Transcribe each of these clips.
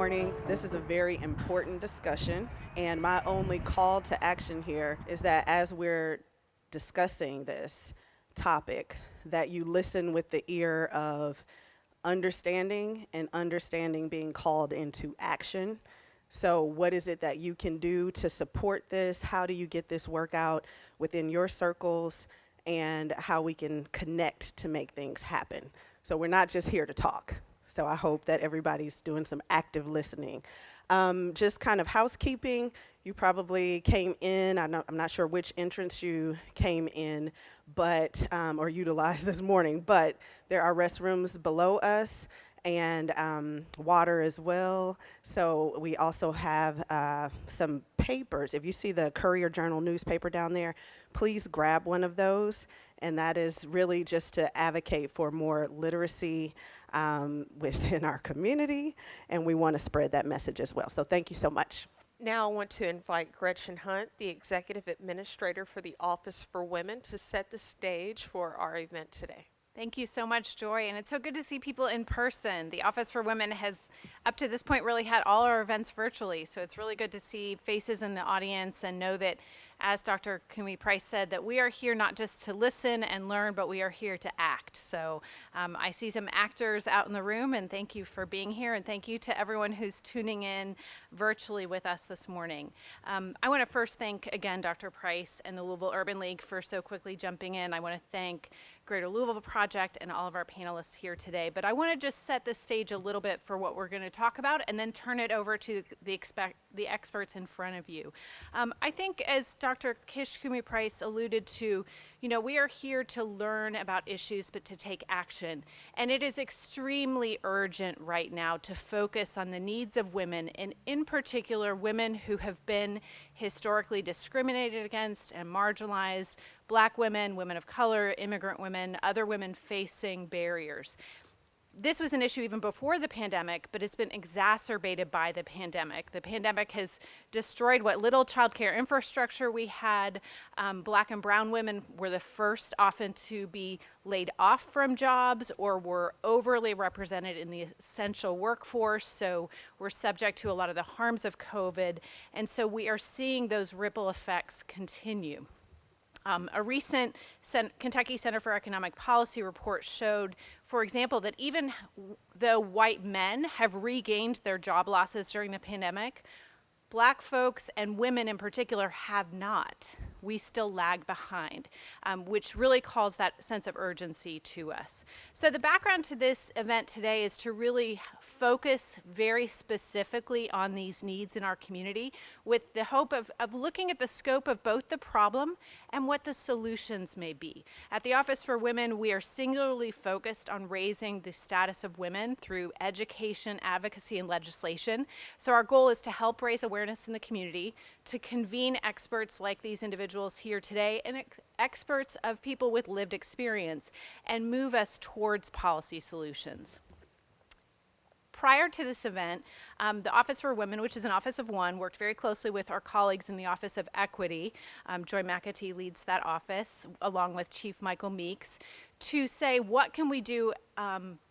morning. This is a very important discussion, and my only call to action here is that as we're discussing this topic, that you listen with the ear of understanding and understanding being called into action. So what is it that you can do to support this? How do you get this work out within your circles, and how we can connect to make things happen? So we're not just here to talk. So I hope that everybody's doing some active listening. Just kind of housekeeping, you probably came in, I'm not sure which entrance you came in, but, or utilized this morning, but there are restrooms below us and water as well. So we also have some papers. If you see the Courier Journal newspaper down there, please grab one of those. And that is really just to advocate for more literacy within our community, and we want to spread that message as well. So thank you so much. Now I want to invite Gretchen Hunt, the Executive Administrator for the Office for Women, to set the stage for our event today. Thank you so much, Joi, and it's so good to see people in person. The Office for Women has, up to this point, really had all our events virtually, so it's really good to see faces in the audience and know that, as Dr. Cumi Price said, that we are here not just to listen and learn, but we are here to act. So I see some actors out in the room, and thank you for being here, and thank you to everyone who's tuning in virtually with us this morning. I want to first thank, again, Dr. Price and the Louisville Urban League for so quickly jumping in. I want to thank Greater Louisville Project and all of our panelists here today. But I want to just set the stage a little bit for what we're going to talk about and then turn it over to the experts in front of you. I think, as Dr. Kish Cumi Price alluded to, you know, we are here to learn about issues but to take action. And it is extremely urgent right now to focus on the needs of women, and in particular women who have been historically discriminated against and marginalized, Black women, women of color, immigrant women, other women facing barriers. This was an issue even before the pandemic, but it's been exacerbated by the pandemic. The pandemic has destroyed what little childcare infrastructure we had. Black and brown women were the first often to be laid off from jobs or were overly represented in the essential workforce, so we're subject to a lot of the harms of COVID. And so we are seeing those ripple effects continue. A recent Kentucky Center for Economic Policy report showed, for example, that even though white men have regained their job losses during the pandemic, Black folks and women in particular have not. We still lag behind, which really calls that sense of urgency to us. So the background to this event today is to really focus very specifically on these needs in our community with the hope of looking at the scope of both the problem and what the solutions may be. At the Office for Women, we are singularly focused on raising the status of women through education, advocacy, and legislation. So our goal is to help raise awareness in the community, to convene experts like these individuals here today and experts of people with lived experience, and move us towards policy solutions. Prior to this event, the Office for Women, which is an office of one, worked very closely with our colleagues in the Office of Equity. Joi McAtee leads that office, along with Chief Michael Meeks, to say what can we do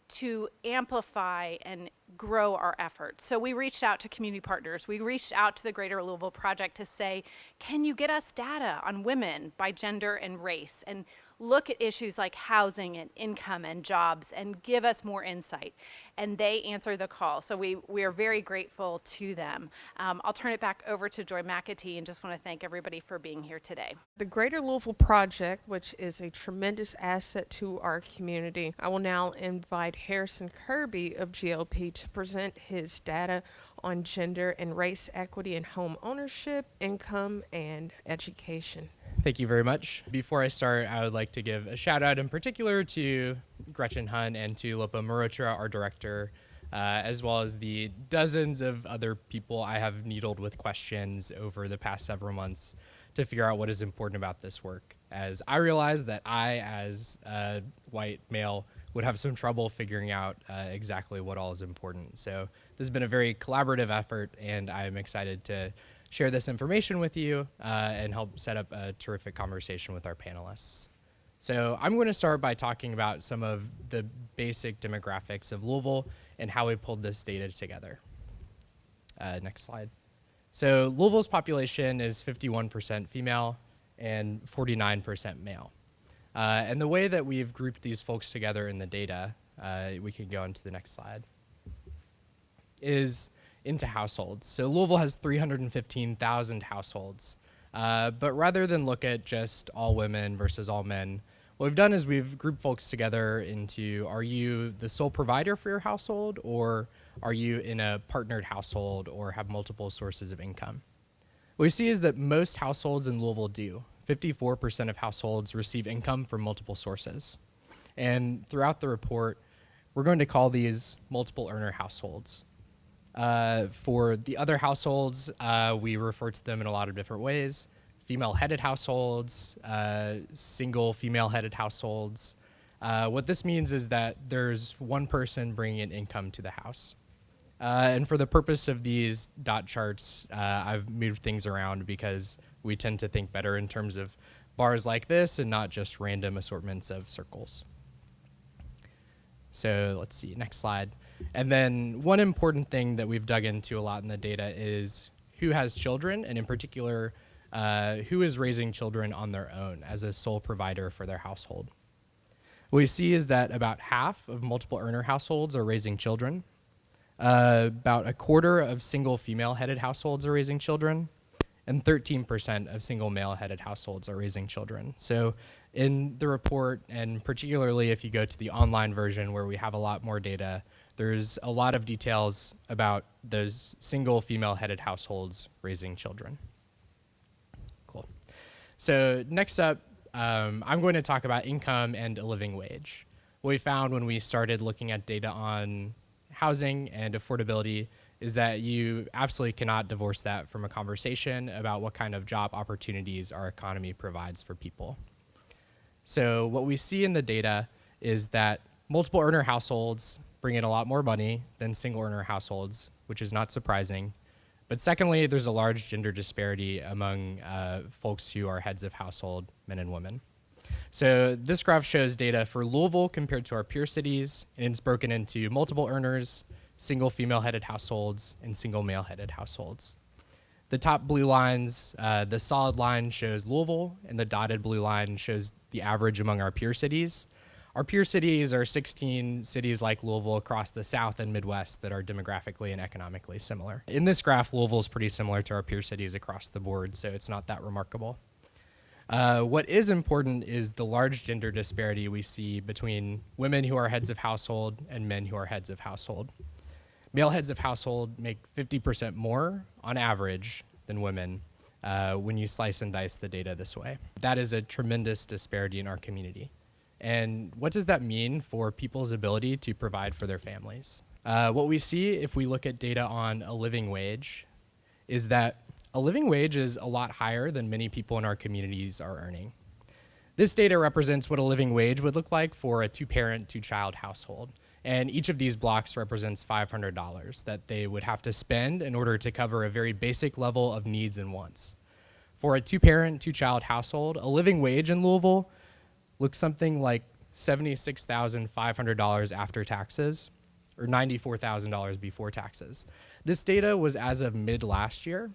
to amplify and grow our efforts. So we reached out to community partners. We reached out to the Greater Louisville Project to say, can you get us data on women by gender and race, and look at issues like housing and income and jobs and give us more insight? And they answered the call. So we are very grateful to them. I'll turn it back over to Joi McAtee and just want to thank everybody for being here today. The Greater Louisville Project, which is a tremendous asset to our community. I will now invite Harrison Kirby of GLP to present his data on gender and race equity in home ownership, income, and education. Thank you very much. Before I start, I would like to give a shout out in particular to Gretchen Hunt and to Lopa, our director, as well as the dozens of other people I have needled with questions over the past several months to figure out what is important about this work. As I realized that I, as a white male, would have some trouble figuring out exactly what all is important. So this has been a very collaborative effort, and I'm excited to share this information with you and help set up a terrific conversation with our panelists. So I'm going to start by talking about some of the basic demographics of Louisville and how we pulled this data together. Next slide. So Louisville's population is 51% female and 49% male. And the way that we've grouped these folks together in the data, we can go on to the next slide, is into households. So Louisville has 315,000 households. But rather than look at just all women versus all men, what we've done is we've grouped folks together into, are you the sole provider for your household, or are you in a partnered household or have multiple sources of income? What we see is that most households in Louisville do. 54% of households receive income from multiple sources. And throughout the report, we're going to call these multiple earner households. For the other households, we refer to them in a lot of different ways. Female-headed households, single female-headed households. What this means is that there's one person bringing in income to the house. And for the purpose of these dot charts, I've moved things around because we tend to think better in terms of bars like this and not just random assortments of circles. So let's see, next slide. And then one important thing that we've dug into a lot in the data is who has children, and in particular, who is raising children on their own as a sole provider for their household. What we see is that about half of multiple earner households are raising children. About a quarter of single female-headed households are raising children, and 13% of single male-headed households are raising children. So in the report, and particularly if you go to the online version where we have a lot more data, there's a lot of details about those single female-headed households raising children. Cool. So next up, I'm going to talk about income and a living wage. What we found when we started looking at data on housing and affordability is that you absolutely cannot divorce that from a conversation about what kind of job opportunities our economy provides for people. So what we see in the data is that multiple earner households bring in a lot more money than single earner households, which is not surprising. But secondly, there's a large gender disparity among folks who are heads of household, men and women. So this graph shows data for Louisville compared to our peer cities, and it's broken into multiple earners, single female-headed households, and single male-headed households. The top blue lines, the solid line shows Louisville, and the dotted blue line shows the average among our peer cities. Our peer cities are 16 cities like Louisville across the South and Midwest that are demographically and economically similar. In this graph, Louisville is pretty similar to our peer cities across the board, so it's not that remarkable. What is important is the large gender disparity we see between women who are heads of household and men who are heads of household. Male heads of household make 50% more on average than women when you slice and dice the data this way. That is a tremendous disparity in our community. And what does that mean for people's ability to provide for their families? What we see if we look at data on a living wage is that a living wage is a lot higher than many people in our communities are earning. This data represents what a living wage would look like for a two-parent, two-child household. And each of these blocks represents $500 that they would have to spend in order to cover a very basic level of needs and wants. For a two-parent, two-child household, a living wage in Louisville looks something like $76,500 after taxes, or $94,000 before taxes. This data was as of mid last year,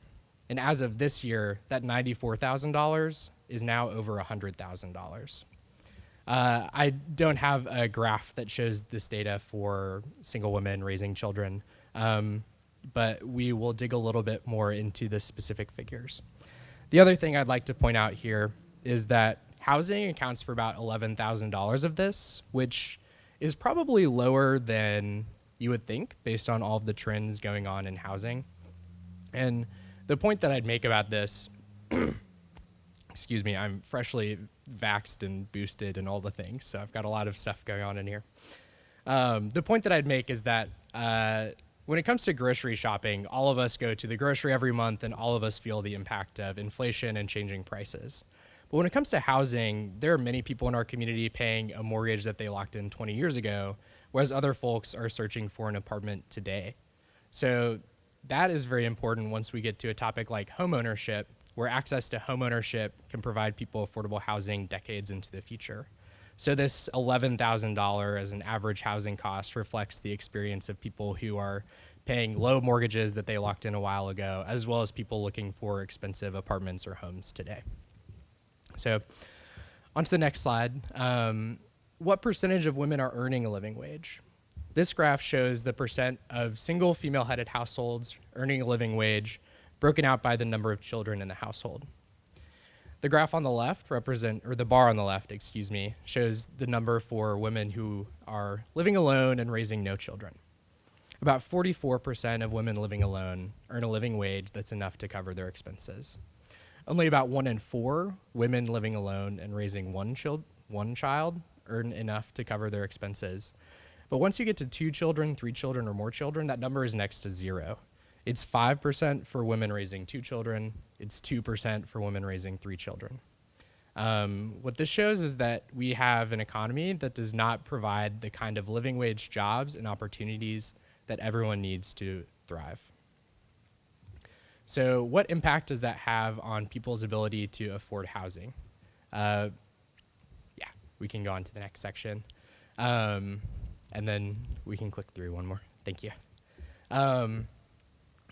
and as of this year, that $94,000 is now over $100,000. I don't have a graph that shows this data for single women raising children, but we will dig a little bit more into the specific figures. The other thing I'd like to point out here is that housing accounts for about $11,000 of this, which is probably lower than you would think based on all of the trends going on in housing. And the point that I'd make about this, excuse me, I'm freshly vaxxed and boosted and all the things, so I've got a lot of stuff going on in here. The point that I'd make is that when it comes to grocery shopping, all of us go to the grocery every month and all of us feel the impact of inflation and changing prices. But when it comes to housing, there are many people in our community paying a mortgage that they locked in 20 years ago, whereas other folks are searching for an apartment today. So that is very important once we get to a topic like homeownership, where access to homeownership can provide people affordable housing decades into the future. So this $11,000 as an average housing cost reflects the experience of people who are paying low mortgages that they locked in a while ago, as well as people looking for expensive apartments or homes today. So on to the next slide. What percentage of women are earning a living wage? This graph shows the percent of single female-headed households earning a living wage broken out by the number of children in the household. The graph on the left the bar on the left, excuse me, shows the number for women who are living alone and raising no children. About 44% of women living alone earn a living wage that's enough to cover their expenses. Only about 1 in 4 women living alone and raising one child earn enough to cover their expenses. But once you get to 2 children, 3 children, or more children, that number is next to 0. It's 5% for women raising 2 children. It's 2% for women raising 3 children. What this shows is that we have an economy that does not provide the kind of living wage jobs and opportunities that everyone needs to thrive. So what impact does that have on people's ability to afford housing? We can go on to the next section. And then we can click through one more. Thank you.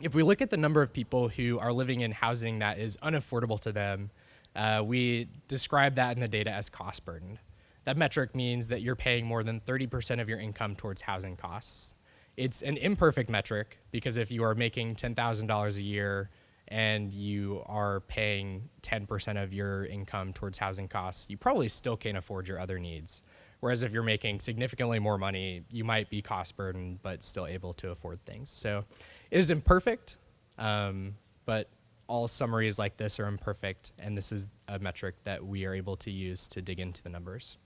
If we look at the number of people who are living in housing that is unaffordable to them, we describe that in the data as cost burdened. That metric means that you're paying more than 30% of your income towards housing costs. It's an imperfect metric because if you are making $10,000 a year and you are paying 10% of your income towards housing costs, you probably still can't afford your other needs. Whereas if you're making significantly more money, you might be cost burdened, but still able to afford things. So it is imperfect, but all summaries like this are imperfect, and this is a metric that we are able to use to dig into the numbers.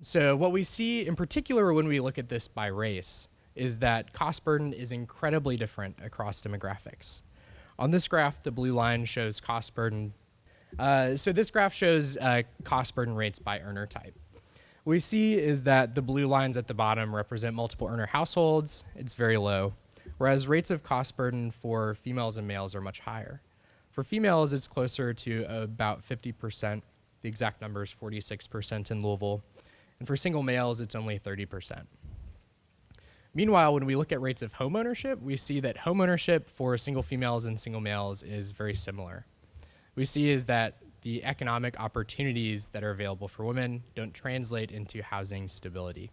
So what we see in particular when we look at this by race is that cost burden is incredibly different across demographics. On this graph, the blue line shows cost burden. So this graph shows cost burden rates by earner type. What we see is that the blue lines at the bottom represent multiple earner households. It's very low, whereas rates of cost burden for females and males are much higher. For females, it's closer to about 50%. The exact number is 46% in Louisville. And for single males, it's only 30%. Meanwhile, when we look at rates of home ownership, we see that home ownership for single females and single males is very similar. We see is that the economic opportunities that are available for women don't translate into housing stability.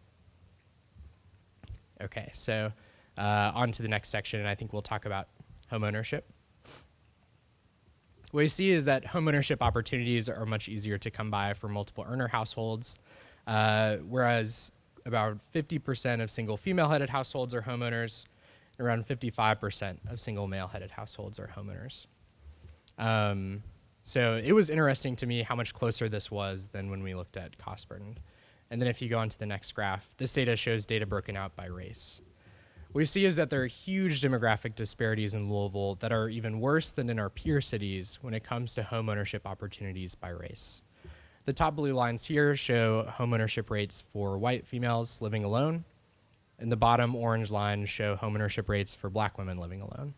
Okay, so on to the next section, and I think we'll talk about home ownership. What we see is that home ownership opportunities are much easier to come by for multiple earner households, whereas about 50% of single female-headed households are homeowners, and around 55% of single male-headed households are homeowners. So it was interesting to me how much closer this was than when we looked at cost burden. And then if you go on to the next graph, this data shows data broken out by race. What we see is that there are huge demographic disparities in Louisville that are even worse than in our peer cities when it comes to home ownership opportunities by race. The top blue lines here show home ownership rates for white females living alone, and the bottom orange lines show home ownership rates for black women living alone.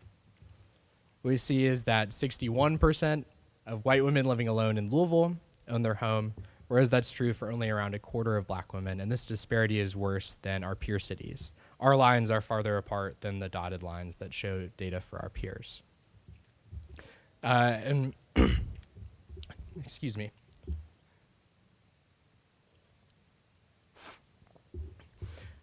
What we see is that 61% of white women living alone in Louisville own their home, whereas that's true for only around a quarter of black women, and this disparity is worse than our peer cities. Our lines are farther apart than the dotted lines that show data for our peers. Excuse me.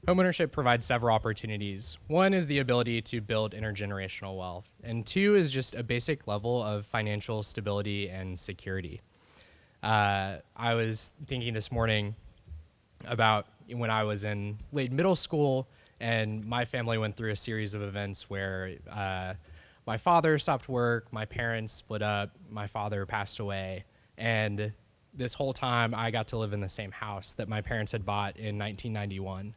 Homeownership provides several opportunities. One is the ability to build intergenerational wealth, and two is just a basic level of financial stability and security. I was thinking this morning about when I was in late middle school, and my family went through a series of events where my father stopped work, my parents split up, my father passed away, and this whole time I got to live in the same house that my parents had bought in 1991.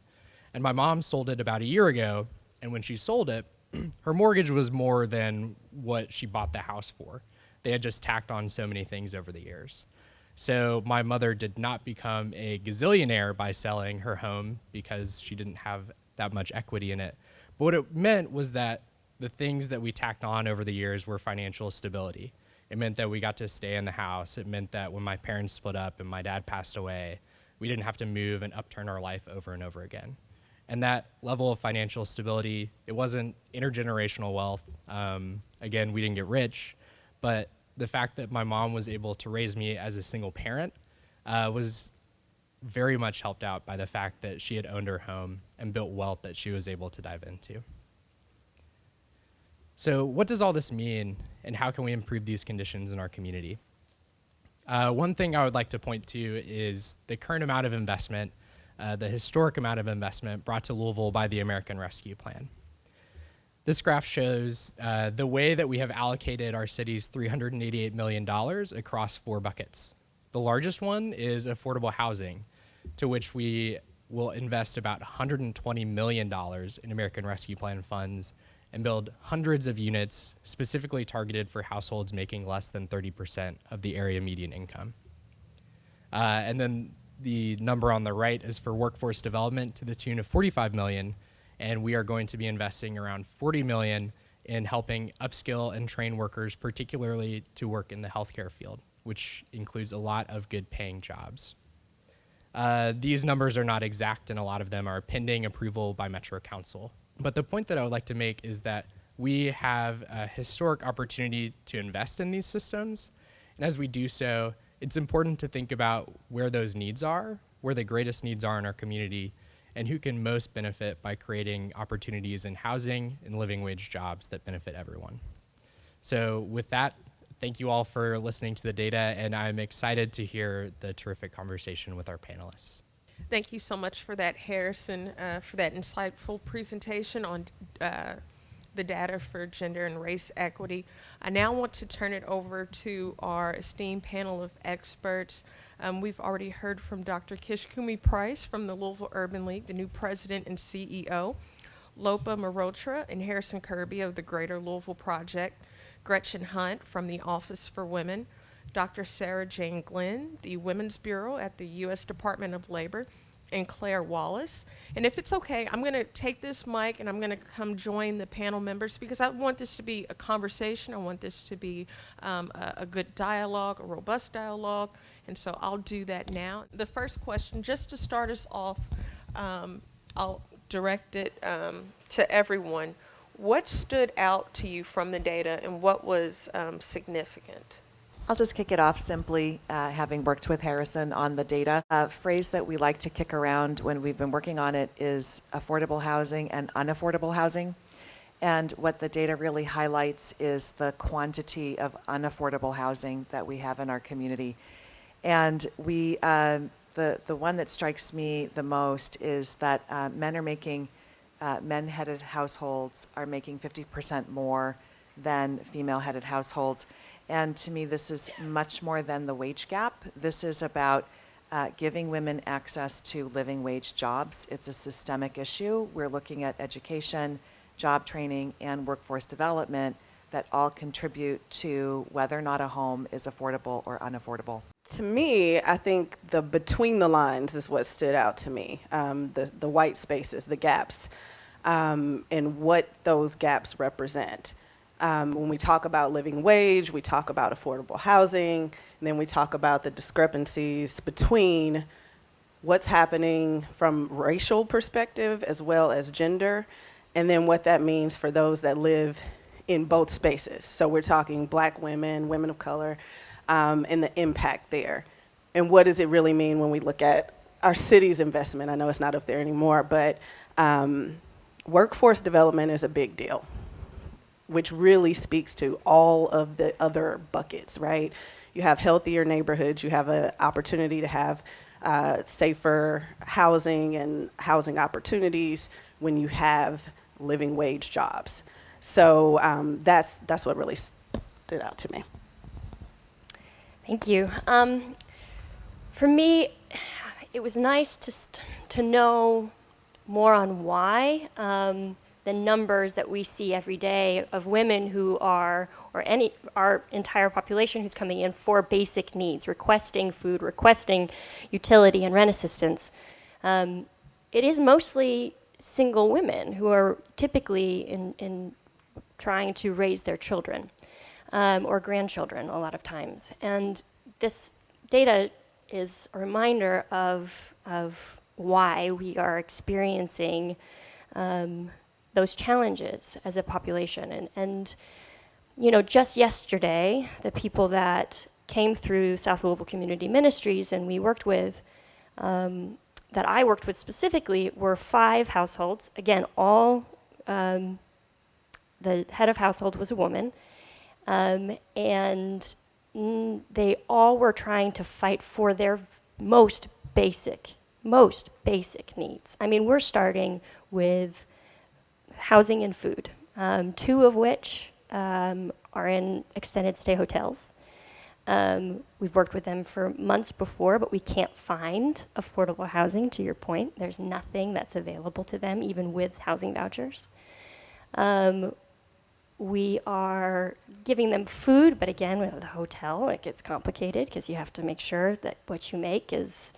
And my mom sold it about a year ago, and when she sold it, her mortgage was more than what she bought the house for. They had just tacked on so many things over the years. So my mother did not become a gazillionaire by selling her home because she didn't have that much equity in it. But what it meant was that the things that we tacked on over the years were financial stability. It meant that we got to stay in the house. It meant that when my parents split up and my dad passed away, we didn't have to move and upturn our life over and over again. And that level of financial stability, it wasn't intergenerational wealth. Again, we didn't get rich, but the fact that my mom was able to raise me as a single parent was very much helped out by the fact that she had owned her home and built wealth that she was able to dive into. So what does all this mean, and how can we improve these conditions in our community? One thing I would like to point to is the current amount of investment, the historic amount of investment brought to Louisville by the American Rescue Plan. This graph shows the way that we have allocated our city's $388 million across 4 buckets. The largest one is affordable housing, to which we will invest about $120 million in American Rescue Plan funds and build hundreds of units specifically targeted for households making less than 30% of the area median income. And then the number on the right is for workforce development to the tune of $45 million, and we are going to be investing around $40 million in helping upskill and train workers, particularly to work in the healthcare field, which includes a lot of good paying jobs. These numbers are not exact, and a lot of them are pending approval by Metro Council. But the point that I would like to make is that we have a historic opportunity to invest in these systems. And as we do so, it's important to think about where those needs are, where the greatest needs are in our community, and who can most benefit by creating opportunities in housing and living wage jobs that benefit everyone. So with that, thank you all for listening to the data, and I'm excited to hear the terrific conversation with our panelists. Thank you so much for that, Harrison, for that insightful presentation on the data for gender and race equity. I now want to turn it over to our esteemed panel of experts. We've already heard from Dr. Kish Cumi Price from the Louisville Urban League, the new president and CEO, Lopa Meharotra and Harrison Kirby of the Greater Louisville Project, Gretchen Hunt from the Office for Women, Dr. Sarah Jane Glynn, the Women's Bureau at the U.S. Department of Labor, and Clare Wallace. And if it's okay, I'm going to take this mic and I'm going to come join the panel members because I want this to be a conversation. I want this to be a good dialogue, a robust dialogue. And so I'll do that now. The first question, just to start us off, I'll direct it to everyone. What stood out to you from the data and what was significant? I'll just kick it off simply, having worked with Harrison on the data. A phrase that we like to kick around when we've been working on it is affordable housing and unaffordable housing. And what the data really highlights is the quantity of unaffordable housing that we have in our community. And we, the one that strikes me the most is that men-headed households are making 50% more than female-headed households. And to me, this is much more than the wage gap. This is about giving women access to living wage jobs. It's a systemic issue. We're looking at education, job training, and workforce development that all contribute to whether or not a home is affordable or unaffordable. To me, I think the between the lines is what stood out to me, the white spaces, the gaps, and what those gaps represent. When we talk about living wage, we talk about affordable housing, and then we talk about the discrepancies between what's happening from racial perspective as well as gender, and then what that means for those that live in both spaces. So we're talking Black women, women of color, and the impact there. And what does it really mean when we look at our city's investment? I know it's not up there anymore, but workforce development is a big deal, which really speaks to all of the other buckets, right? You have healthier neighborhoods, you have an opportunity to have safer housing and housing opportunities when you have living wage jobs. So that's what really stood out to me. Thank you. For me, it was nice to know more on why. The numbers that we see every day of women who are, or our entire population who's coming in for basic needs, requesting food, requesting utility and rent assistance. It is mostly single women who are typically in trying to raise their children or grandchildren a lot of times. And this data is a reminder of why we are experiencing those challenges as a population. And you know, just yesterday, the people that came through South Louisville Community Ministries and we worked with, that I worked with specifically, were 5 households. Again, all the head of household was a woman, and they all were trying to fight for their most basic needs. I mean, we're starting with housing and food, 2 of which are in extended stay hotels. We've worked with them for months before, but we can't find affordable housing, to your point. There's nothing that's available to them, even with housing vouchers. We are giving them food, but again, with the hotel, it gets complicated because you have to make sure that what you make is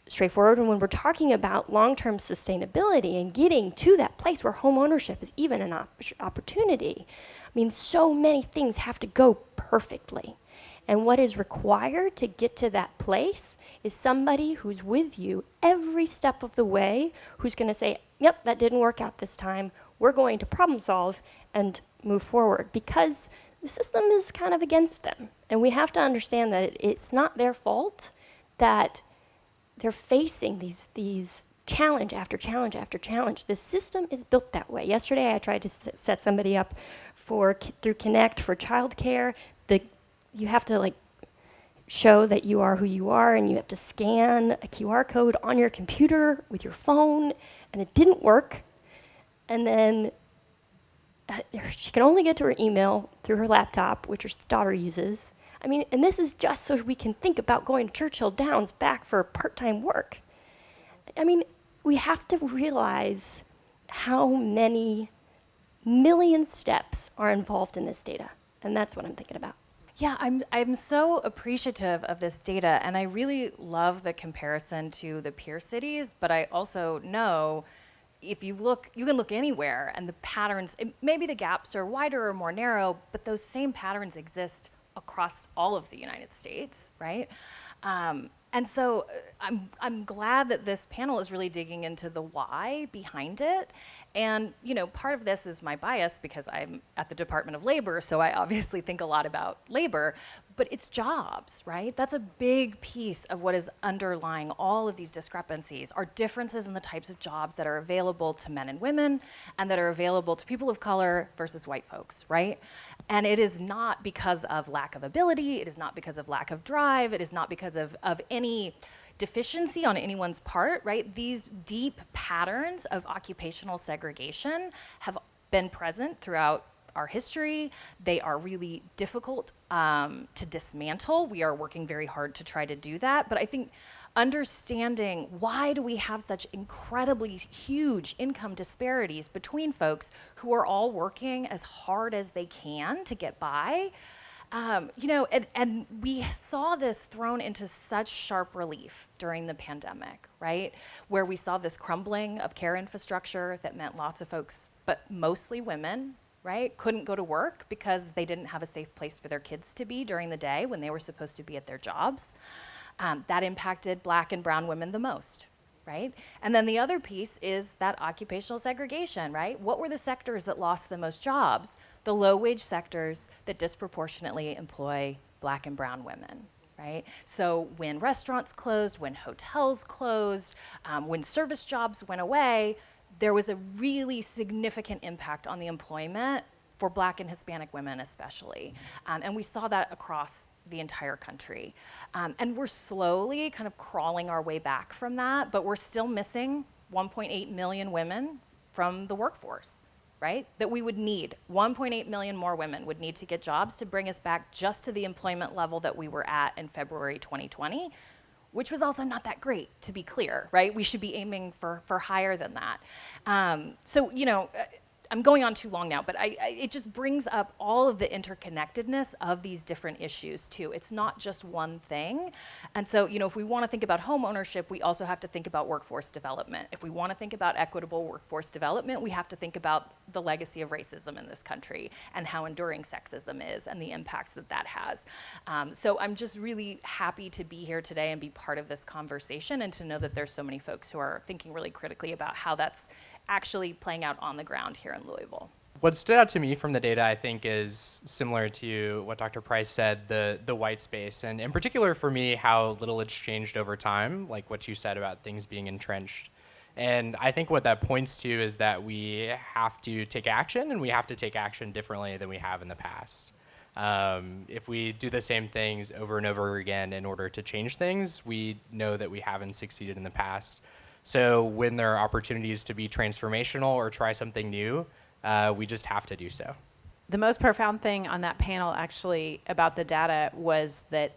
straightforward. And when we're talking about long-term sustainability and getting to that place where home ownership is even an opportunity, I mean, so many things have to go perfectly. And what is required to get to that place is somebody who's with you every step of the way, who's going to say, yep, that didn't work out this time. We're going to problem solve and move forward, because the system is kind of against them. And we have to understand that it's not their fault that they're facing these challenge after challenge after challenge. The system is built that way. Yesterday, I tried to set somebody up through Connect for childcare. You have to show that you are who you are, and you have to scan a QR code on your computer with your phone, and it didn't work. And then she can only get to her email through her laptop, which her daughter uses. I mean, and this is just so we can think about going to Churchill Downs back for part-time work. I mean, we have to realize how many million steps are involved in this data, and that's what I'm thinking about. Yeah, I'm so appreciative of this data, and I really love the comparison to the peer cities, but I also know if you look, you can look anywhere, and the patterns, maybe the gaps are wider or more narrow, but those same patterns exist across all of the United States, right? And so I'm glad that this panel is really digging into the why behind it. And you know, part of this is my bias because I'm at the Department of Labor, so I obviously think a lot about labor, but it's jobs, right? That's a big piece of what is underlying all of these discrepancies, are differences in the types of jobs that are available to men and women and that are available to people of color versus white folks, right? And it is not because of lack of ability, it is not because of lack of drive, it is not because of any deficiency on anyone's part, right? These deep patterns of occupational segregation have been present throughout our history. They are really difficult to dismantle. We are working very hard to try to do that. But I think understanding why do we have such incredibly huge income disparities between folks who are all working as hard as they can to get by, you know, and we saw this thrown into such sharp relief during the pandemic, right? Where we saw this crumbling of care infrastructure that meant lots of folks, but mostly women, right, couldn't go to work because they didn't have a safe place for their kids to be during the day when they were supposed to be at their jobs. That impacted Black and brown women the most, right? And then the other piece is that occupational segregation, right? What were the sectors that lost the most jobs? The low-wage sectors that disproportionately employ Black and brown women, right? So when restaurants closed, when hotels closed, when service jobs went away, there was a really significant impact on the employment for Black and Hispanic women especially. And we saw that across the entire country. And we're slowly kind of crawling our way back from that, but we're still missing 1.8 million women from the workforce, right? That we would need, 1.8 million more women would need to get jobs to bring us back just to the employment level that we were at in February 2020, which was also not that great, to be clear, right? We should be aiming for higher than that. So, you know, I'm going on too long now, but it just brings up all of the interconnectedness of these different issues too. It's not just one thing. And so, you know, if we want to think about home ownership, we also have to think about workforce development. If we want to think about equitable workforce development, we have to think about the legacy of racism in this country and how enduring sexism is and the impacts that that has. So I'm just really happy to be here today and be part of this conversation, and to know that there's so many folks who are thinking really critically about how that's actually playing out on the ground here in Louisville. What stood out to me from the data, I think, is similar to what Dr. Price said, the white space, and in particular for me, how little it's changed over time, like what you said about things being entrenched. And I think what that points to is that we have to take action, and we have to take action differently than we have in the past. If we do the same things over and over again in order to change things, we know that we haven't succeeded in the past. So when there are opportunities to be transformational or try something new, we just have to do so. The most profound thing on that panel actually about the data was that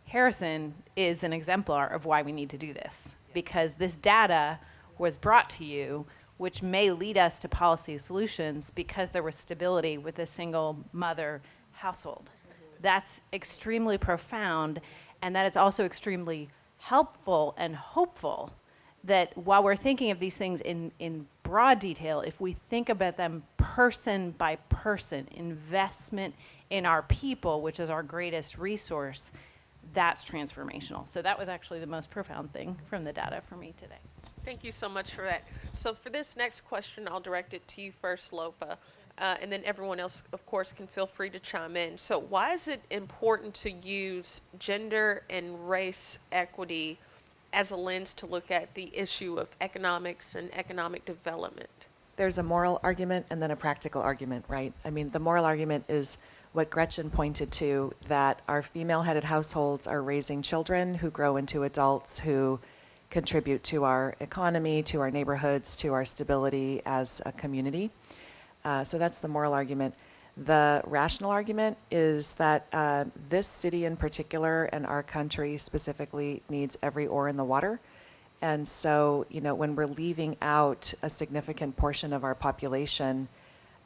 Harrison is an exemplar of why we need to do this, because this data was brought to you, which may lead us to policy solutions because there was stability with a single mother household. That's extremely profound, and that is also extremely helpful and hopeful, that while we're thinking of these things in broad detail, if we think about them person by person, investment in our people, which is our greatest resource, that's transformational. So that was actually the most profound thing from the data for me today. Thank you so much for that. So for this next question, I'll direct it to you first, Lopa, and then everyone else, of course, can feel free to chime in. So why is it important to use gender and race equity as a lens to look at the issue of economics and economic development? There's a moral argument and then a practical argument, right? I mean, the moral argument is what Gretchen pointed to, that our female-headed households are raising children who grow into adults who contribute to our economy, to our neighborhoods, to our stability as a community. So that's the moral argument. The rational argument is that this city in particular, and our country specifically, needs every oar in the water. And so, you know, when we're leaving out a significant portion of our population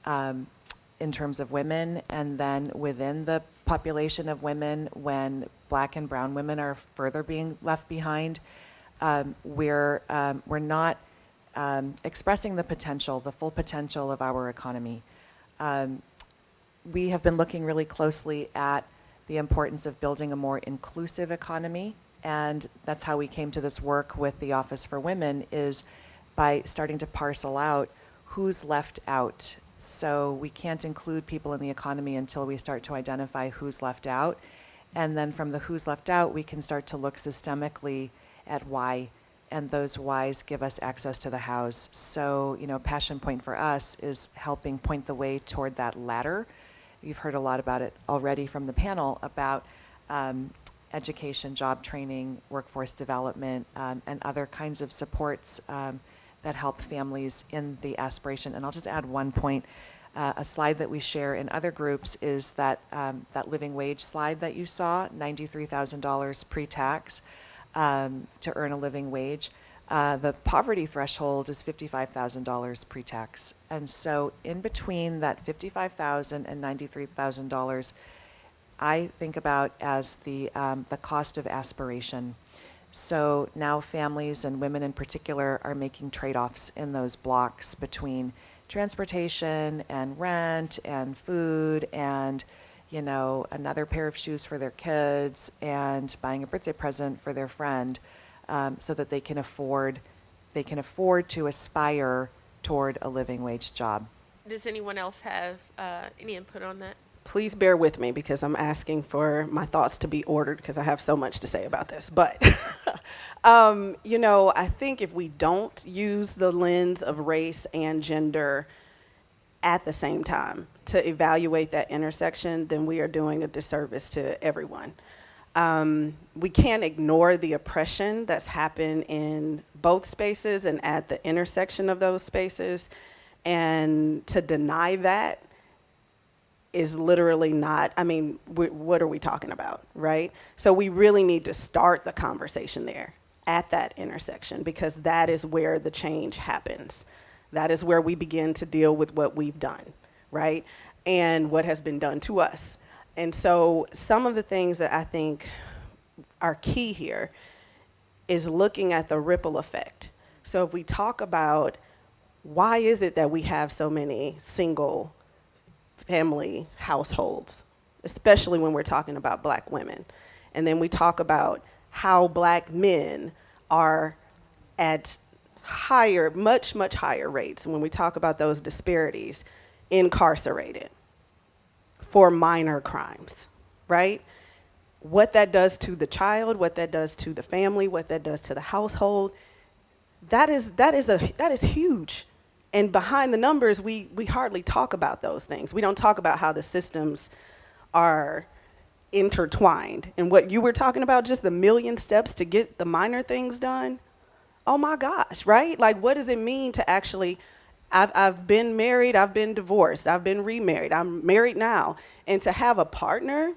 in terms of women, and then within the population of women, when Black and brown women are further being left behind, we're not expressing the potential, the full potential of our economy. We have been looking really closely at the importance of building a more inclusive economy, and that's how we came to this work with the Office for Women, is by starting to parcel out who's left out. So we can't include people in the economy until we start to identify who's left out, and then from the who's left out, we can start to look systemically at why, and those whys give us access to the house. So, you know, passion point for us is helping point the way toward that ladder. You've heard a lot about it already from the panel about education, job training, workforce development, and other kinds of supports that help families in the aspiration. And I'll just add one point. A slide that we share in other groups is that that living wage slide that you saw, $93,000 pre-tax to earn a living wage. The poverty threshold is $55,000 pre-tax. And so in between that $55,000 and $93,000, I think about as the cost of aspiration. So now families, and women in particular, are making trade-offs in those blocks between transportation and rent and food and, you know, another pair of shoes for their kids and buying a birthday present for their friend, so that they can afford to aspire toward a living wage job. Does anyone else have any input on that? Please bear with me because I'm asking for my thoughts to be ordered because I have so much to say about this. But, you know, I think if we don't use the lens of race and gender at the same time to evaluate that intersection, then we are doing a disservice to everyone. We can't ignore the oppression that's happened in both spaces and at the intersection of those spaces. And to deny that is literally not, I mean, what are we talking about, right? So we really need to start the conversation there at that intersection, because that is where the change happens. That is where we begin to deal with what we've done, right? And what has been done to us. And so some of the things that I think are key here is looking at the ripple effect. So if we talk about why is it that we have so many single family households, especially when we're talking about Black women, and then we talk about how Black men are at higher, much, much higher rates, when we talk about those disparities, incarcerated for minor crimes, right? What that does to the child, what that does to the family, what that does to the household, that is huge. And behind the numbers, we hardly talk about those things. We don't talk about how the systems are intertwined. And what you were talking about, just the million steps to get the minor things done, oh my gosh, right? Like, what does it mean to actually, I've been married, I've been divorced, I've been remarried, I'm married now, and to have a partner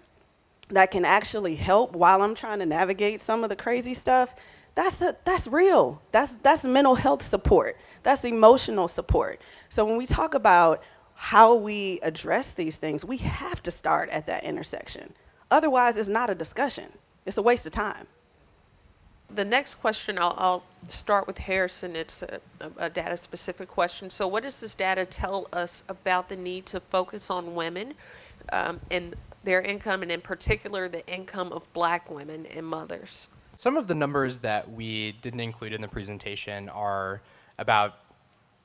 that can actually help while I'm trying to navigate some of the crazy stuff, that's real. That's mental health support. That's emotional support. So when we talk about how we address these things, we have to start at that intersection. Otherwise, it's not a discussion. It's a waste of time. The next question, I'll start with Harrison. It's a data-specific question. So what does this data tell us about the need to focus on women and their income, and in particular, the income of Black women and mothers? Some of the numbers that we didn't include in the presentation are about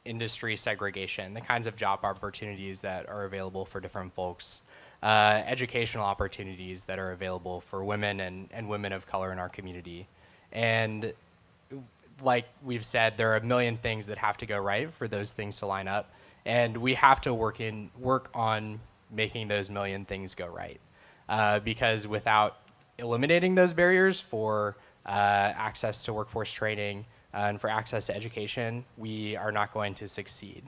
industry segregation, the kinds of job opportunities that are available for different folks, educational opportunities that are available for women and women of color in our community. And like we've said, there are a million things that have to go right for those things to line up. And we have to work on making those million things go right. Because without eliminating those barriers for access to workforce training and for access to education, we are not going to succeed.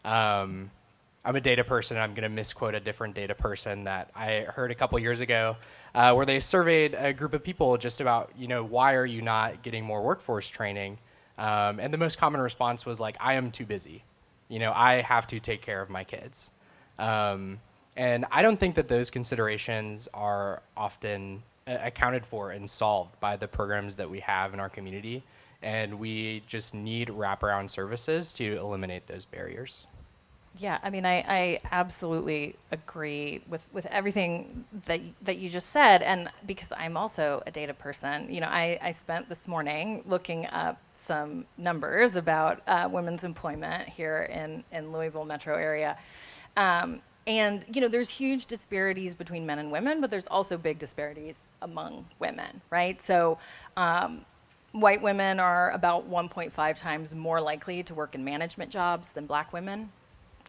I'm a data person. I'm going to misquote a different data person that I heard a couple years ago, where they surveyed a group of people just about, why are you not getting more workforce training? And the most common response was like, I am too busy. I have to take care of my kids. And I don't think that those considerations are often accounted for and solved by the programs that we have in our community. And we just need wraparound services to eliminate those barriers. Yeah, I mean, I absolutely agree with everything that you just said, and because I'm also a data person, I spent this morning looking up some numbers about women's employment here in Louisville metro area, and there's huge disparities between men and women, but there's also big disparities among women, right? So white women are about 1.5 times more likely to work in management jobs than Black women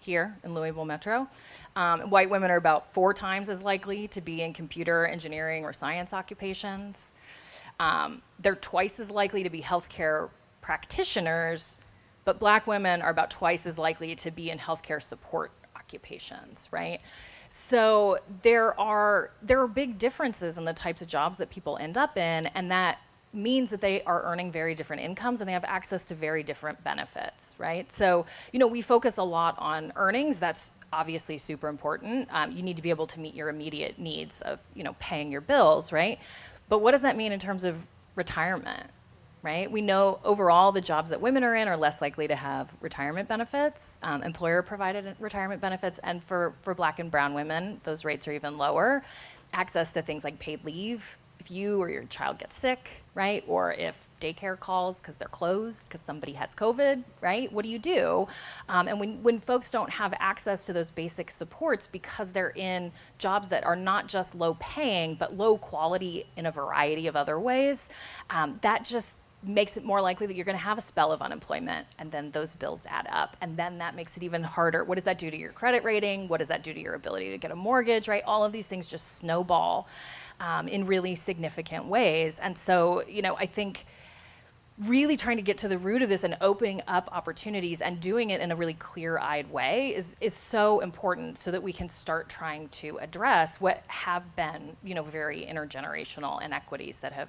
here in Louisville Metro. White women are about 4 times as likely to be in computer engineering or science occupations. They're twice as likely to be healthcare practitioners, but Black women are about twice as likely to be in healthcare support occupations, right? So there are big differences in the types of jobs that people end up in, and that means that they are earning very different incomes and they have access to very different benefits, right? So, we focus a lot on earnings. That's obviously super important. You need to be able to meet your immediate needs of, paying your bills, right? But what does that mean in terms of retirement, right? We know overall the jobs that women are in are less likely to have retirement benefits, employer-provided retirement benefits, and for Black and brown women, those rates are even lower. Access to things like paid leave, if you or your child gets sick, right? Or if daycare calls because they're closed because somebody has COVID, right? What do you do? And when folks don't have access to those basic supports because they're in jobs that are not just low paying, but low quality in a variety of other ways, that just makes it more likely that you're going to have a spell of unemployment, and then those bills add up, and then that makes it even harder. What does that do to your credit rating? What does that do to your ability to get a mortgage, right? All of these things just snowball in really significant ways. And so, I think really trying to get to the root of this and opening up opportunities and doing it in a really clear-eyed way is so important, so that we can start trying to address what have been, very intergenerational inequities that have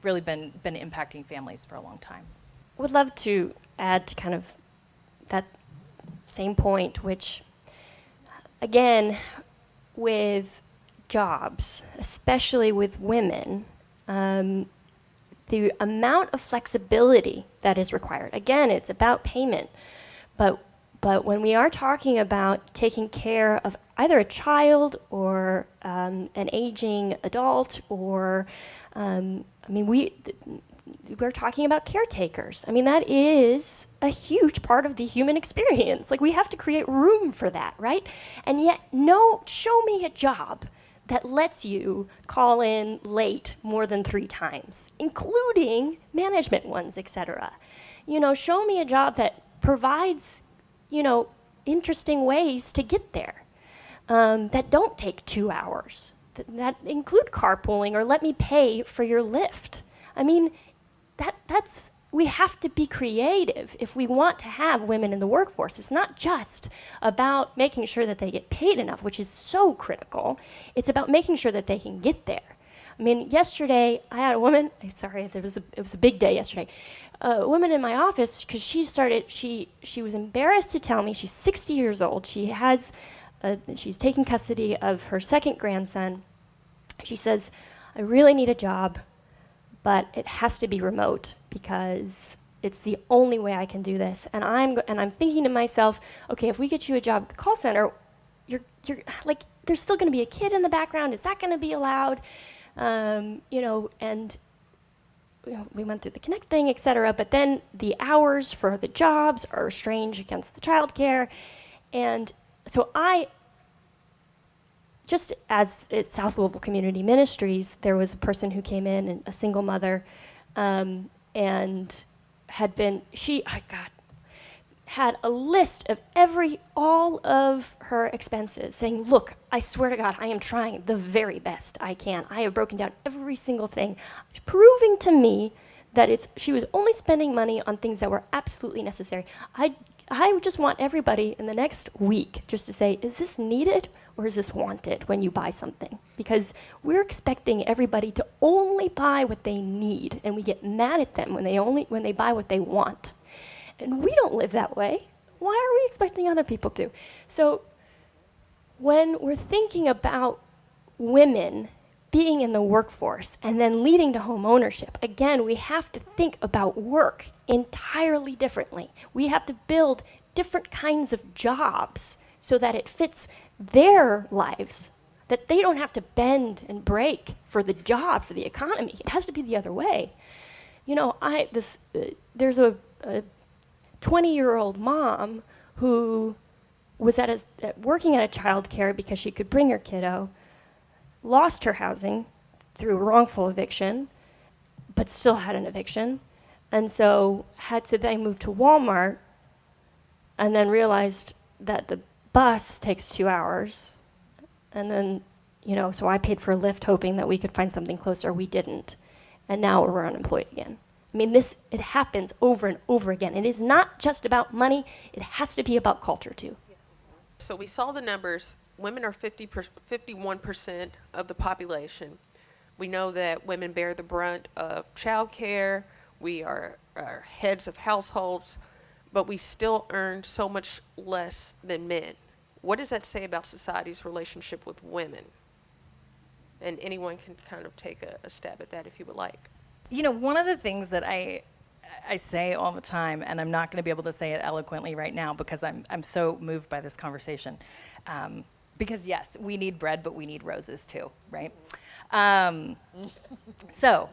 really been impacting families for a long time. I would love to add to kind of that same point, which, again, with jobs, especially with women, the amount of flexibility that is required. Again, it's about payment, but when we are talking about taking care of either a child or an aging adult, or we're talking about caretakers. I mean, that is a huge part of the human experience. Like, we have to create room for that, right? And yet, no, show me a job that lets you call in late more than 3 times, including management ones, et cetera. Show me a job that provides, interesting ways to get there, that don't take 2 hours, that include carpooling, or let me pay for your lift. I mean, that's we have to be creative if we want to have women in the workforce. It's not just about making sure that they get paid enough, which is so critical. It's about making sure that they can get there. I mean, yesterday I had a woman, it was a big day yesterday, a woman in my office, because she was embarrassed to tell me, she's 60 years old, she's taking custody of her second grandson. She says, I really need a job, but it has to be remote because it's the only way I can do this. And I'm thinking to myself, okay, if we get you a job at the call center, you're like, there's still going to be a kid in the background. Is that going to be allowed? And we went through the Connect thing, et cetera. But then the hours for the jobs are strange against the childcare, and so just as at South Louisville Community Ministries, there was a person who came in, and a single mother, and had a list of all of her expenses, saying, look, I swear to God, I am trying the very best I can. I have broken down every single thing, proving to me that she was only spending money on things that were absolutely necessary. I just want everybody in the next week just to say, is this needed or is this wanted when you buy something? Because we're expecting everybody to only buy what they need, and we get mad at them when they buy what they want. And we don't live that way. Why are we expecting other people to? So when we're thinking about women being in the workforce and then leading to home ownership, again, we have to think about work entirely differently. We have to build different kinds of jobs so that it fits their lives, that they don't have to bend and break for the job, for the economy. It has to be the other way. There's a 20-year-old mom who was working at a child care because she could bring her kiddo, lost her housing through wrongful eviction, but still had an eviction, and so had to then move to Walmart, and then realized that the bus takes 2 hours, and then, so I paid for a Lyft hoping that we could find something closer. We didn't, and now we're unemployed again. I mean, it happens over and over again. It is not just about money. It has to be about culture, too. So we saw the numbers. Women are 51% of the population. We know that women bear the brunt of childcare. We are heads of households, but we still earn so much less than men. What does that say about society's relationship with women? And anyone can kind of take a stab at that if you would like. One of the things that I say all the time, and I'm not going to be able to say it eloquently right now because I'm so moved by this conversation. Because yes, we need bread, but we need roses too, right? So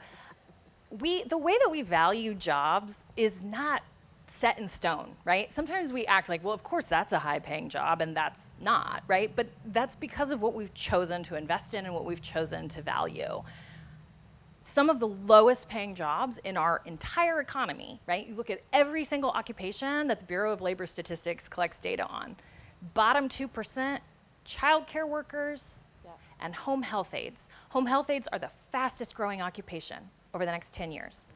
the way that we value jobs is not set in stone, right? Sometimes we act like, well, of course that's a high-paying job, and that's not, right? But that's because of what we've chosen to invest in and what we've chosen to value. Some of the lowest paying jobs in our entire economy, right? You look at every single occupation that the Bureau of Labor Statistics collects data on. Bottom 2%, childcare workers, and home health aides. Home health aides are the fastest growing occupation over the next 10 years.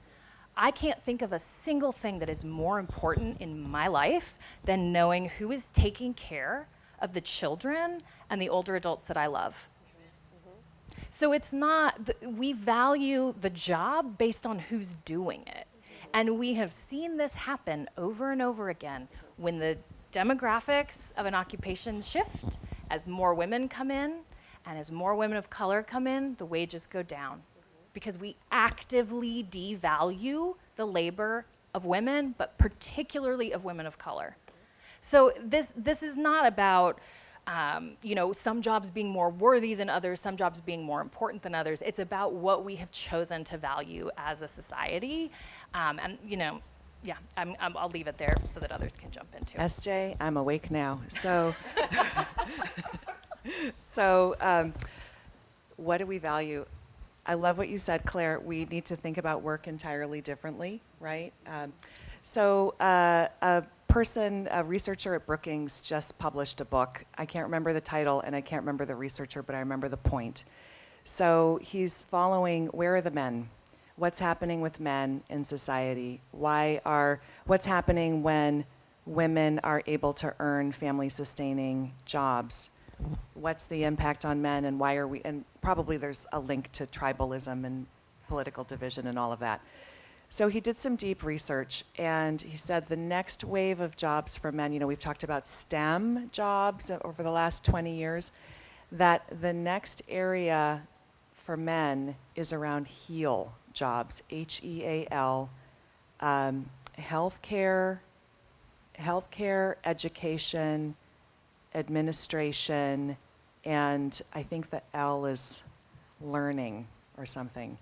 I can't think of a single thing that is more important in my life than knowing who is taking care of the children and the older adults that I love. So it's not, we value the job based on who's doing it. And we have seen this happen over and over again when the demographics of an occupation shift, as more women come in, and as more women of color come in, the wages go down. Because we actively devalue the labor of women, but particularly of women of color. So this is not about some jobs being more worthy than others, some jobs being more important than others. It's about what we have chosen to value as a society. I'll leave it there so that others can jump into it. SJ, I'm awake now. So, what do we value? I love what you said, Claire. We need to think about work entirely differently, right? A researcher at Brookings just published a book. I can't remember the title and I can't remember the researcher, but I remember the point. So he's following, where are the men? What's happening with men in society? What's happening when women are able to earn family-sustaining jobs? What's the impact on men, and why are we, and probably there's a link to tribalism and political division and all of that. So he did some deep research, and he said the next wave of jobs for men, we've talked about STEM jobs over the last 20 years, that the next area for men is around HEAL jobs, HEAL, healthcare, education, administration, and I think the L is learning or something.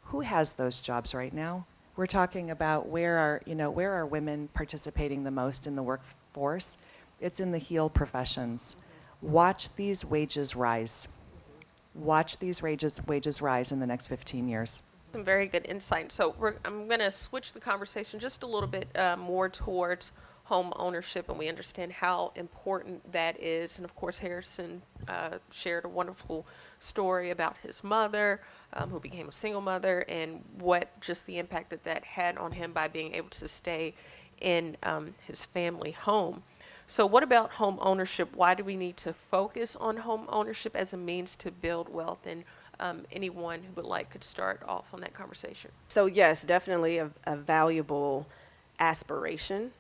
Who has those jobs right now? We're talking about where are women participating the most in the workforce? It's in the HEAL professions. Watch these wages rise. Watch these wages rise in the next 15 years. Some very good insight. So I'm going to switch the conversation just a little bit more towards home ownership, and we understand how important that is. And of course, Harrison shared a wonderful story about his mother, who became a single mother, and what just the impact that had on him by being able to stay in his family home. So what about home ownership? Why do we need to focus on home ownership as a means to build wealth? And anyone who would like could start off on that conversation. So yes, definitely a valuable aspiration.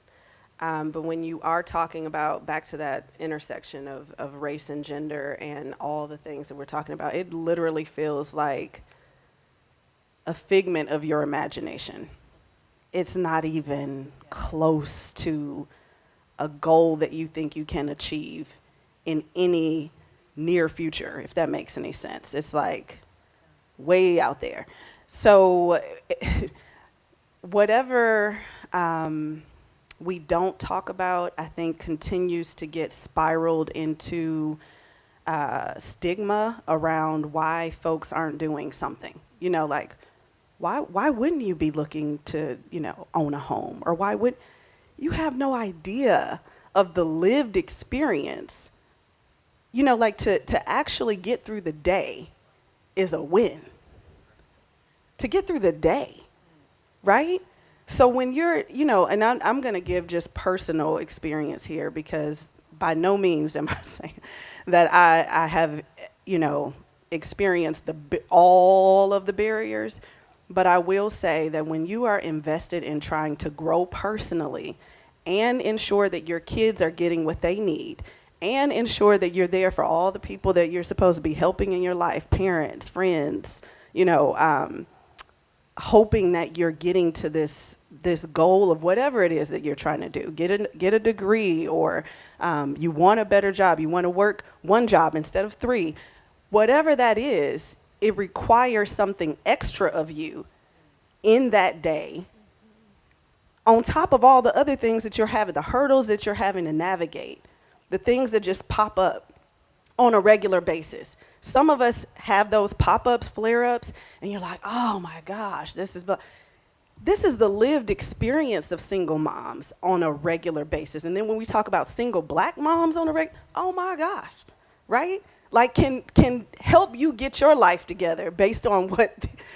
But when you are talking about, back to that intersection of race and gender and all the things that we're talking about, it literally feels like a figment of your imagination. It's not even close to a goal that you think you can achieve in any near future, if that makes any sense. It's like way out there. So whatever we don't talk about, I think, continues to get spiraled into stigma around why folks aren't doing something. Like, why wouldn't you be looking to, own a home? Or why would you have no idea of the lived experience? Like to actually get through the day is a win. To get through the day, right? So when you're, and I'm going to give just personal experience here, because by no means am I saying that I have, experienced all of the barriers, but I will say that when you are invested in trying to grow personally and ensure that your kids are getting what they need, and ensure that you're there for all the people that you're supposed to be helping in your life, parents, friends, hoping that you're getting to this goal of whatever it is that you're trying to do. Get a degree, or you want a better job. You want to work one job instead of 3. Whatever that is, it requires something extra of you in that day, on top of all the other things that you're having, the hurdles that you're having to navigate, the things that just pop up on a regular basis. Some of us have those pop-ups, flare-ups, and you're like, oh my gosh, this is the lived experience of single moms on a regular basis. And then when we talk about single black moms on a oh my gosh, right? Like can help you get your life together based on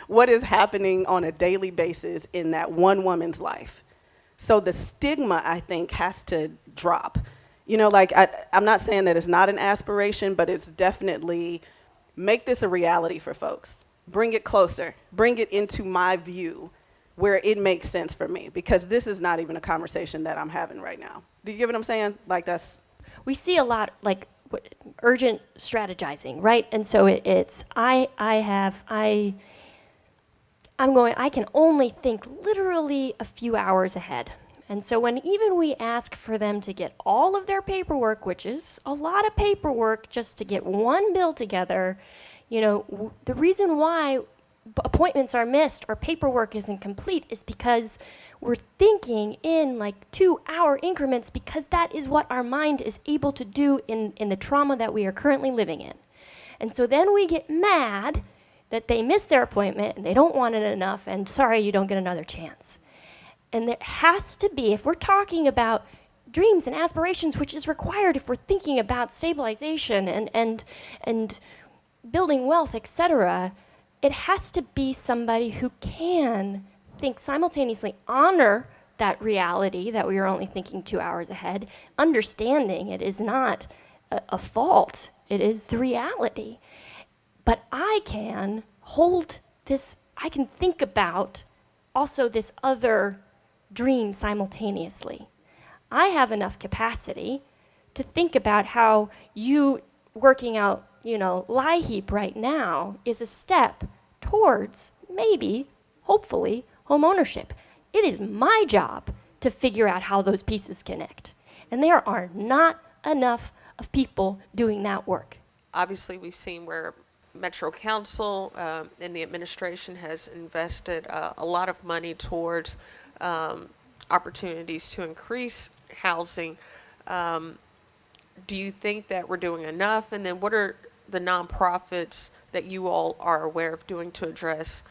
what is happening on a daily basis in that one woman's life. So the stigma, I think, has to drop. I'm not saying that it's not an aspiration, but it's definitely, make this a reality for folks. Bring it closer. Bring it into my view. where it makes sense for me, because this is not even a conversation that I'm having right now. Do you get what I'm saying? Like, that's... We see a lot, like, urgent strategizing, right? And so I can only think literally a few hours ahead. And so when even we ask for them to get all of their paperwork, which is a lot of paperwork just to get one bill together, you know, the reason why appointments are missed or paperwork isn't complete is because we're thinking in like 2-hour increments, because that is what our mind is able to do in the trauma that we are currently living in. And so then we get mad that they missed their appointment and they don't want it enough, and sorry, you don't get another chance. And there has to be, if we're talking about dreams and aspirations, which is required if we're thinking about stabilization and building wealth, etc., it has to be somebody who can think simultaneously, honor that reality that we are only thinking 2 hours ahead, understanding it is not a fault, it is the reality. But I can hold this, I can think about also this other dream simultaneously. I have enough capacity to think about how you working out, you know, lie heap right now is a step towards maybe, hopefully, home ownership. It is my job to figure out how those pieces connect. And there are not enough of people doing that work. Obviously, we've seen where Metro Council and the administration has invested a lot of money towards opportunities to increase housing. Do you think that we're doing enough? And then what are the nonprofits that you all are aware of doing to address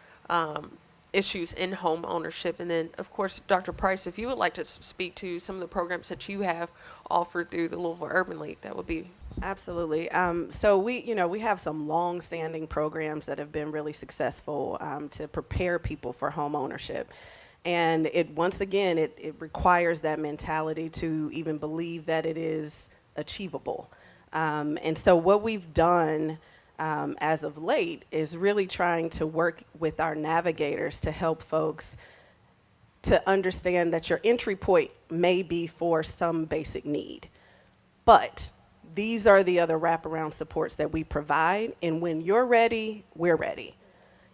issues in home ownership? And then, of course, Dr. Price, if you would like to speak to some of the programs that you have offered through the Louisville Urban League, that would be... Absolutely. So we have some long-standing programs that have been really successful to prepare people for home ownership. And once again, it requires that mentality to even believe that it is achievable. And so what we've done as of late is really trying to work with our navigators to help folks to understand that your entry point may be for some basic need, but these are the other wraparound supports that we provide, and when you're ready, we're ready.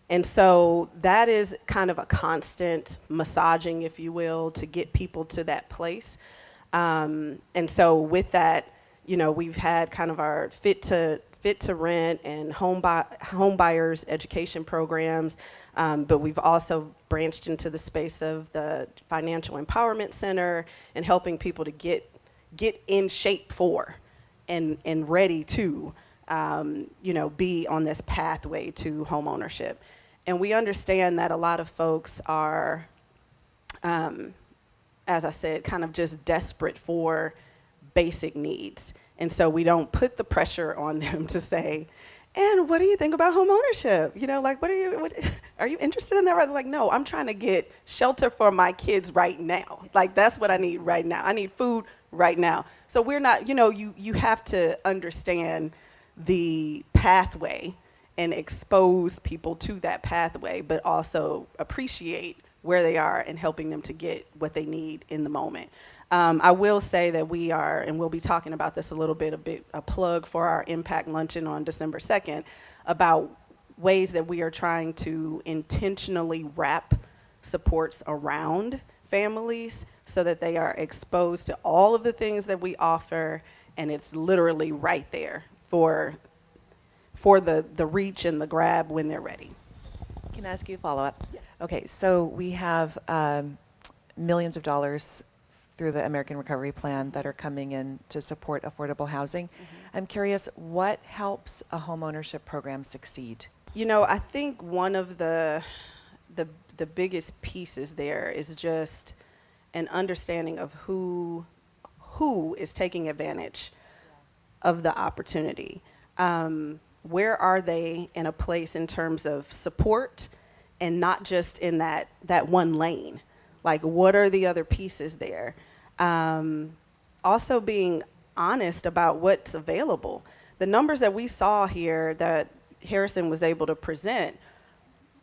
And so that is kind of a constant massaging, if you will, to get people to that place. And so with that, you know, we've had kind of our fit to rent and home buyers education programs, but we've also branched into the space of the Financial Empowerment Center and helping people to get in shape for and ready to, you know, be on this pathway to home ownership. And we understand that a lot of folks are, as I said, kind of just desperate for basic needs. And so we don't put the pressure on them to say, and what do you think about home ownership? You know, like, what are you interested in that? Right? Like, no, I'm trying to get shelter for my kids right now. Like, that's what I need right now. I need food right now. So we're not, you know, you have to understand the pathway and expose people to that pathway, but also appreciate where they are and helping them to get what they need in the moment. I will say that we are, and we'll be talking about this a little bit, a plug for our Impact Luncheon on December 2nd, about ways that we are trying to intentionally wrap supports around families so that they are exposed to all of the things that we offer, and it's literally right there for the reach and the grab when they're ready. Can I ask you a follow-up? Yes. Okay, so we have millions of dollars through the American Recovery Plan that are coming in to support affordable housing. Mm-hmm. I'm curious, what helps a homeownership program succeed? You know, I think one of the biggest pieces there is just an understanding of who is taking advantage of the opportunity. Where are they in a place in terms of support, and not just in that one lane? Like, what are the other pieces there? Also being honest about what's available. The numbers that we saw here that Harrison was able to present,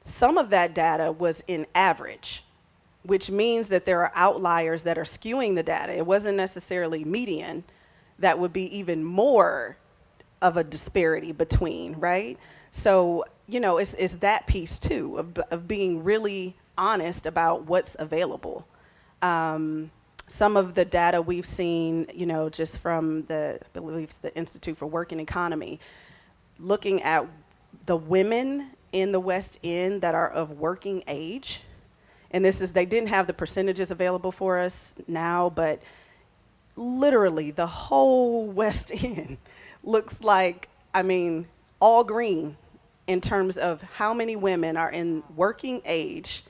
some of that data was in average, which means that there are outliers that are skewing the data. It wasn't necessarily median. That would be even more of a disparity between, right? So, you know, it's that piece too of being really honest about what's available. Some of the data we've seen, you know, just from I believe it's the Institute for Work and Economy, looking at the women in the West End that are of working age, and they didn't have the percentages available for us now, but literally the whole West End looks like, I mean, all green in terms of how many women are in working age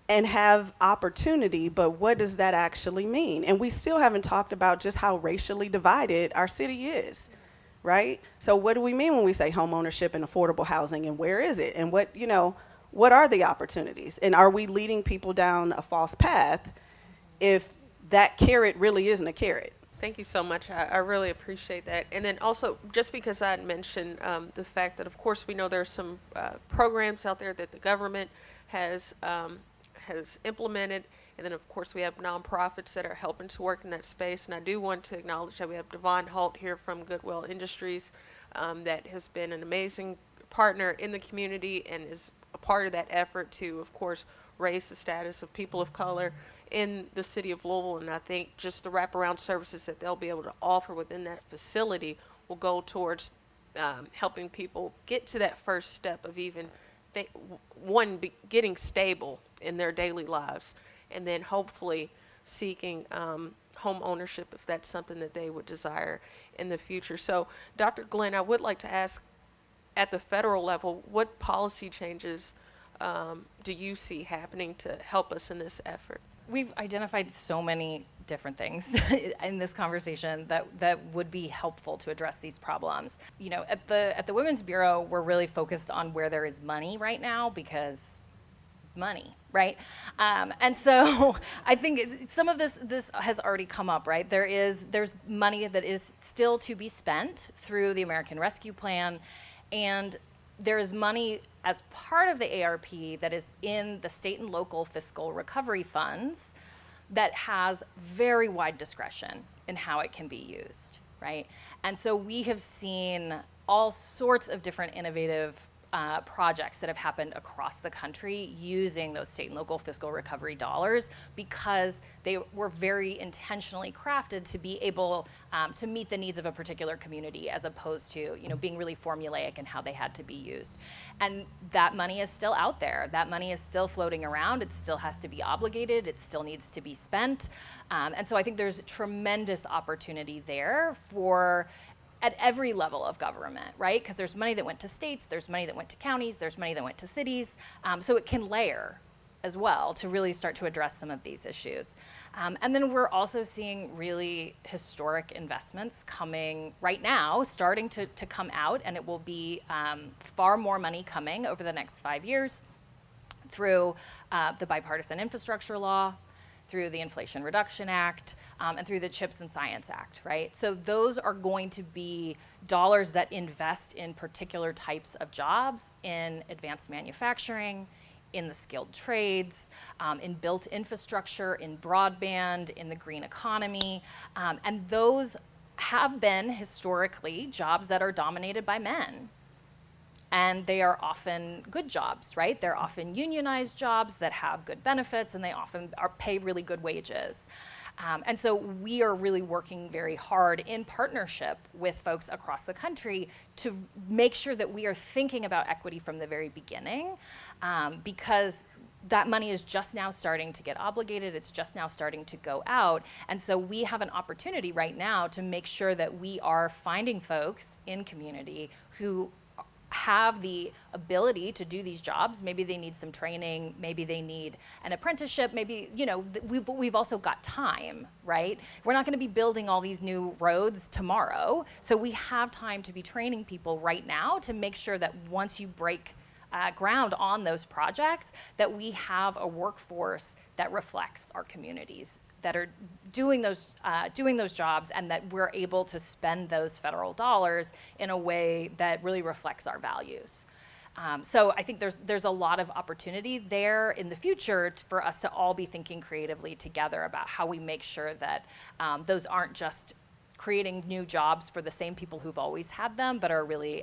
and have opportunity, but what does that actually mean? And we still haven't talked about just how racially divided our city is, right? So what do we mean when we say home ownership and affordable housing, and where is it? And what, you know, what are the opportunities? And are we leading people down a false path if that carrot really isn't a carrot? Thank you so much. I really appreciate that. And then also, just because I had mentioned the fact that, of course, we know there's some programs out there that the government has implemented, and then, of course, we have nonprofits that are helping to work in that space. And I do want to acknowledge that we have Devon Holt here from Goodwill Industries that has been an amazing partner in the community and is a part of that effort to, of course, raise the status of people of color in the city of Louisville. And I think just the wraparound services that they'll be able to offer within that facility will go towards helping people get to that first step of even getting stable in their daily lives, and then hopefully seeking home ownership if that's something that they would desire in the future. So, Dr. Glynn, I would like to ask, at the federal level, what policy changes do you see happening to help us in this effort? We've identified so many different things in this conversation that would be helpful to address these problems. You know, at the Women's Bureau, we're really focused on where there is money right now, because money, right? And so I think some of this has already come up, right? There's money that is still to be spent through the American Rescue Plan, and there is money as part of the ARP that is in the state and local fiscal recovery funds that has very wide discretion in how it can be used, right? And so we have seen all sorts of different innovative projects that have happened across the country using those state and local fiscal recovery dollars, because they were very intentionally crafted to be able to meet the needs of a particular community, as opposed to, you know, being really formulaic in how they had to be used. And that money is still out there. That money is still floating around. It still has to be obligated. It still needs to be spent. And so I think there's tremendous opportunity there at every level of government, right? Because there's money that went to states, there's money that went to counties, there's money that went to cities. So it can layer as well to really start to address some of these issues. And then we're also seeing really historic investments coming right now, starting to come out, and it will be far more money coming over the next 5 years through the bipartisan infrastructure law, through the Inflation Reduction Act, and through the CHIPS and Science Act, right? So those are going to be dollars that invest in particular types of jobs, in advanced manufacturing, in the skilled trades, in built infrastructure, in broadband, in the green economy. And those have been historically jobs that are dominated by men. And they are often good jobs, right? They're often unionized jobs that have good benefits, and they often pay really good wages. And so we are really working very hard in partnership with folks across the country to make sure that we are thinking about equity from the very beginning, because that money is just now starting to get obligated. It's just now starting to go out. And so we have an opportunity right now to make sure that we are finding folks in community who have the ability to do these jobs. Maybe they need some training, maybe they need an apprenticeship, maybe, you know, we've also got time, right? We're not gonna be building all these new roads tomorrow, so we have time to be training people right now to make sure that once you break ground on those projects, that we have a workforce that reflects our communities, that are doing those jobs, and that we're able to spend those federal dollars in a way that really reflects our values. So I think there's a lot of opportunity there in the future for us to all be thinking creatively together about how we make sure that those aren't just creating new jobs for the same people who've always had them, but are really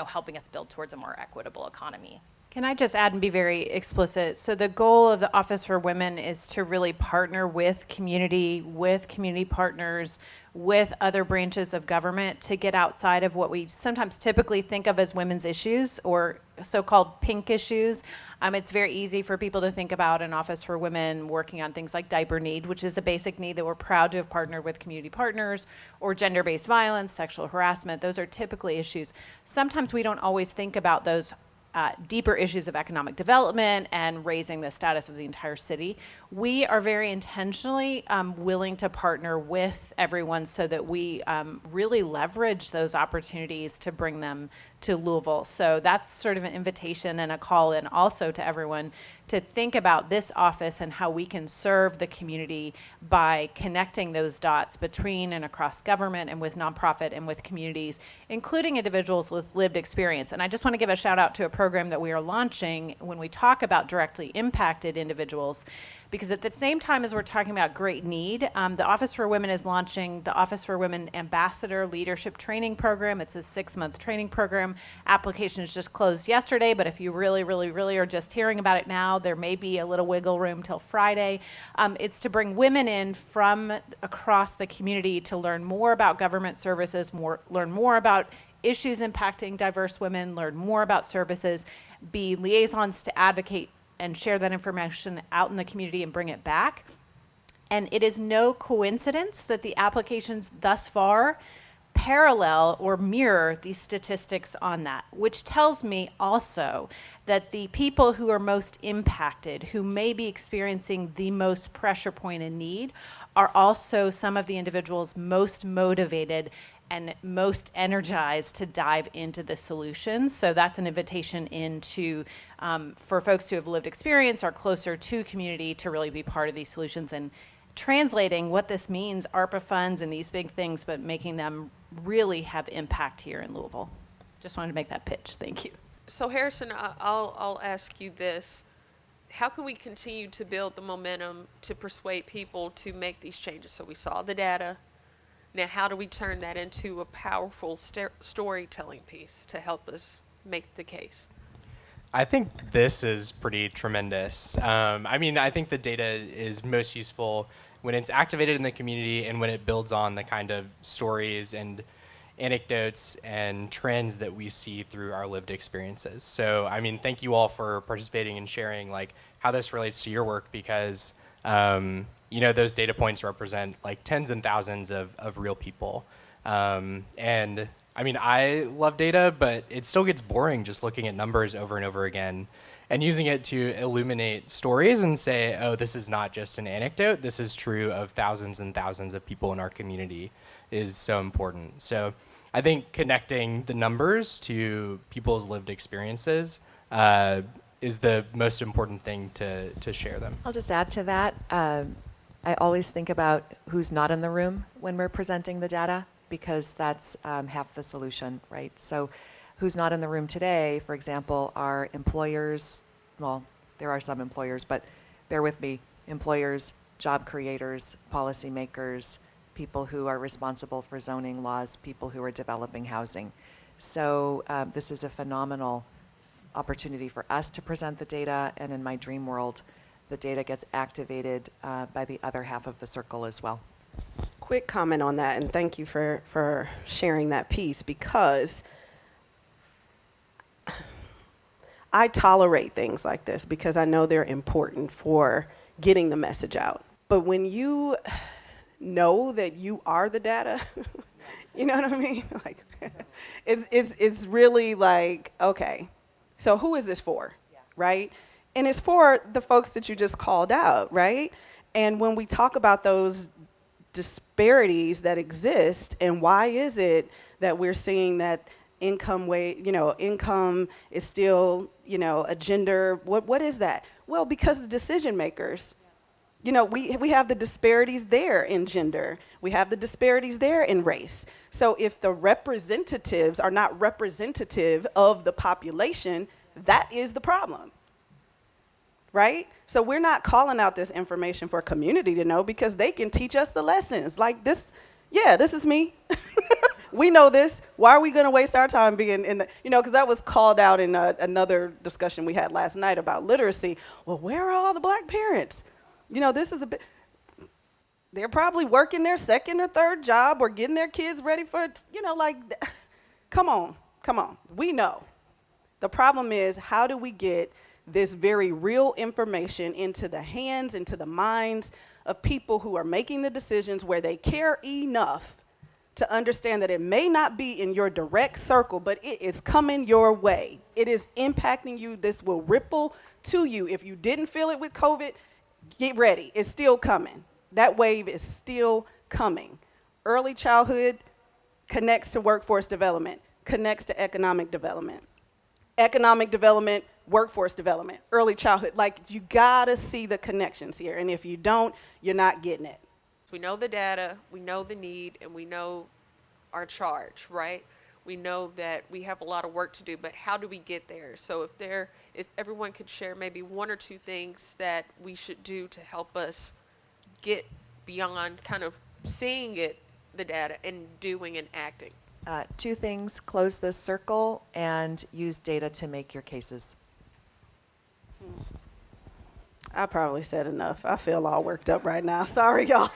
helping us build towards a more equitable economy. Can I just add and be very explicit? So the goal of the Office for Women is to really partner with community partners, with other branches of government to get outside of what we sometimes typically think of as women's issues or so-called pink issues. It's very easy for people to think about an Office for Women working on things like diaper need, which is a basic need that we're proud to have partnered with community partners, or gender-based violence, sexual harassment. Those are typically issues. Sometimes we don't always think about those deeper issues of economic development and raising the status of the entire city. We are very intentionally willing to partner with everyone so that we really leverage those opportunities to bring them to Louisville. So that's sort of an invitation and a call in also to everyone to think about this office and how we can serve the community by connecting those dots between and across government and with nonprofit and with communities, including individuals with lived experience. And I just want to give a shout out to a program that we are launching when we talk about directly impacted individuals, because at the same time as we're talking about great need, the Office for Women is launching the Office for Women Ambassador Leadership Training Program. It's a 6-month training program. Applications just closed yesterday, but if you really, really, really are just hearing about it now, there may be a little wiggle room till Friday. It's to bring women in from across the community to learn more about government services, learn more about issues impacting diverse women, learn more about services, be liaisons to advocate and share that information out in the community and bring it back. And it is no coincidence that the applications thus far parallel or mirror these statistics on that, which tells me also that the people who are most impacted, who may be experiencing the most pressure point and need, are also some of the individuals most motivated and most energized to dive into the solutions. So that's an invitation into for folks who have lived experience, are closer to community, to really be part of these solutions and translating what this means, ARPA funds and these big things, but making them really have impact here in Louisville. Just wanted to make that pitch. Thank you. So Harrison, I'll ask you this. How can we continue to build the momentum to persuade people to make these changes? So we saw the data. Now, how do we turn that into a powerful storytelling piece to help us make the case? I think this is pretty tremendous. I think the data is most useful when it's activated in the community and when it builds on the kind of stories and anecdotes and trends that we see through our lived experiences. So, thank you all for participating and sharing how this relates to your work, because those data points represent tens and thousands of real people. I love data, but it still gets boring just looking at numbers over and over again, and using it to illuminate stories and say, oh, this is not just an anecdote, this is true of thousands and thousands of people in our community, is so important. So I think connecting the numbers to people's lived experiences is the most important thing to share them. I'll just add to that. I always think about who's not in the room when we're presenting the data, because that's half the solution, right? So who's not in the room today, for example, are employers. Well, there are some employers, but bear with me. Employers, job creators, policymakers, people who are responsible for zoning laws, people who are developing housing. So this is a phenomenal opportunity for us to present the data, and in my dream world, the data gets activated by the other half of the circle as well. Quick comment on that, and thank you for sharing that piece, because I tolerate things like this because I know they're important for getting the message out. But when you know that you are the data, you know what I mean? It's really okay, so who is this for, right? And it's for the folks that you just called out, right? And when we talk about those disparities that exist, and why is it that we're seeing that income is still, a gender, what is that? Well, because the decision makers, You know, we have the disparities there in gender. We have the disparities there in race. So if the representatives are not representative of the population, that is the problem, right? So we're not calling out this information for community to know because they can teach us the lessons. Like this, yeah, this is me. We know this. Why are we going to waste our time being in the, because that was called out in another discussion we had last night about literacy. Well, where are all the black parents? This is a bit, they're probably working their second or third job or getting their kids ready for, come on. We know. The problem is, how do we get this very real information into the hands, into the minds of people who are making the decisions where they care enough to understand that it may not be in your direct circle, but it is coming your way. It is impacting you. This will ripple to you. If you didn't feel it with COVID, get ready. It's still coming. That wave is still coming. Early childhood connects to workforce development, connects to economic development. Economic development, workforce development, early childhood. Like, you gotta see the connections here. And if you don't, you're not getting it. We know the data, we know the need, and we know our charge, right? We know that we have a lot of work to do, but how do we get there? So if everyone could share maybe one or two things that we should do to help us get beyond kind of seeing the data, and doing and acting. Two things: close this circle and use data to make your cases. I probably said enough. I feel all worked up right now. Sorry, y'all.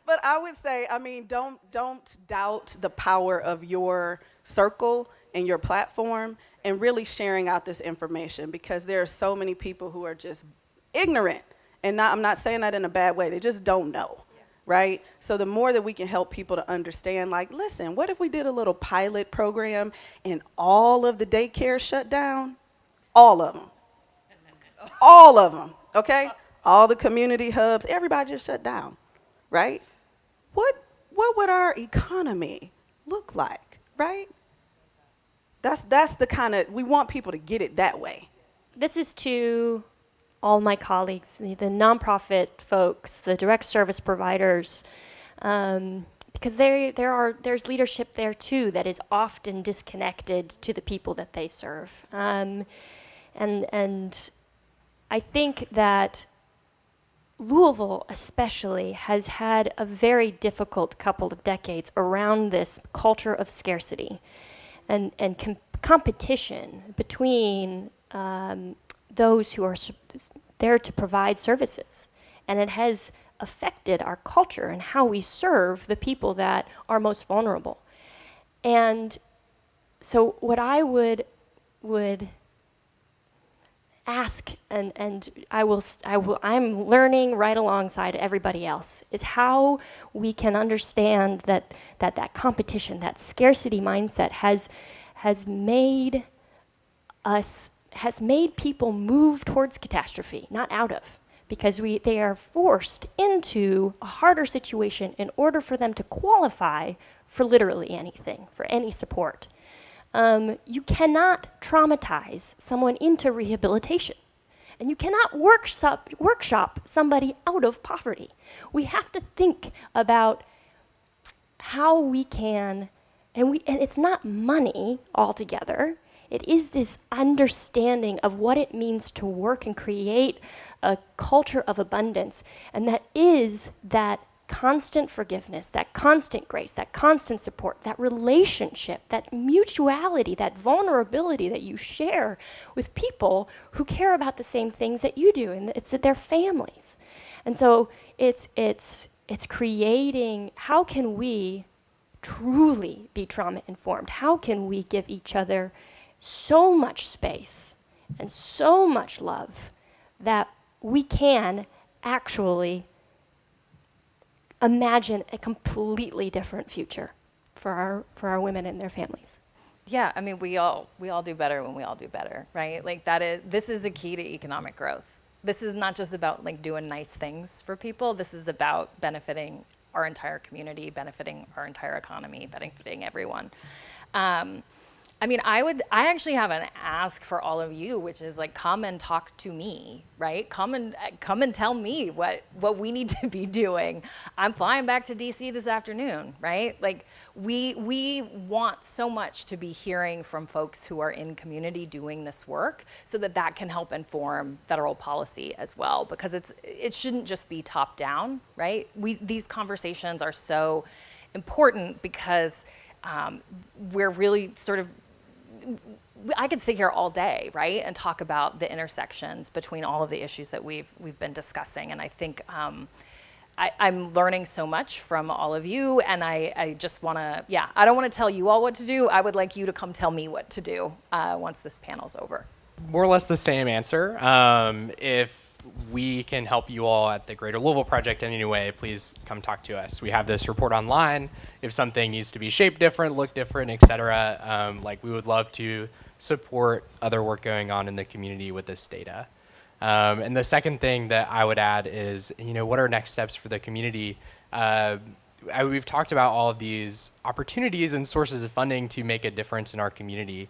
But I would say, don't doubt the power of your circle and your platform and really sharing out this information, because there are so many people who are just ignorant. And I'm not saying that in a bad way. They just don't know, right? So the more that we can help people to understand, like, listen, what if we did a little pilot program and all of the daycare shut down? All of them. All of them, okay? All the community hubs, everybody just shut down, right? What would our economy look like, right? That's the kind of, we want people to get it that way. This is to all my colleagues, the nonprofit folks, the direct service providers, because there's leadership there too that is often disconnected to the people that they serve. And I think that Louisville especially has had a very difficult couple of decades around this culture of scarcity and competition between those who are there to provide services. And it has affected our culture and how we serve the people that are most vulnerable. And so what I would ask, and I'm learning right alongside everybody else, is how we can understand that competition, that scarcity mindset has made people move towards catastrophe, not out of, because they are forced into a harder situation in order for them to qualify for literally anything, for any support. You cannot traumatize someone into rehabilitation, and you cannot workshop somebody out of poverty. We have to think about how we can, and it's not money altogether. It is this understanding of what it means to work and create a culture of abundance, and that is that constant forgiveness, that constant grace, that constant support, that relationship, that mutuality, that vulnerability that you share with people who care about the same things that you do, and it's their families. And so it's creating, how can we truly be trauma informed? How can we give each other so much space and so much love that we can actually imagine a completely different future for our women and their families? Yeah, I mean, we all do better when we all do better, right? Like this is a key to economic growth. This is not just about like doing nice things for people. This is about benefiting our entire community, benefiting our entire economy, benefiting everyone. I mean, I actually have an ask for all of you, which is like, come and talk to me, right? Come and tell me what we need to be doing. I'm flying back to DC this afternoon, right? Like, we want so much to be hearing from folks who are in community doing this work, so that can help inform federal policy as well, because it shouldn't just be top down, right? These conversations are so important because we're really sort of, I could sit here all day, right, and talk about the intersections between all of the issues that we've been discussing. And I think I'm learning so much from all of you, and I just want to, I don't want to tell you all what to do. I would like you to come tell me what to do once this panel's over. More or less the same answer. If we can help you all at the Greater Louisville Project in any way, please come talk to us. We have this report online. If something needs to be shaped different, look different, etc., we would love to support other work going on in the community with this data. And the second thing that I would add is, what are next steps for the community? We've talked about all of these opportunities and sources of funding to make a difference in our community.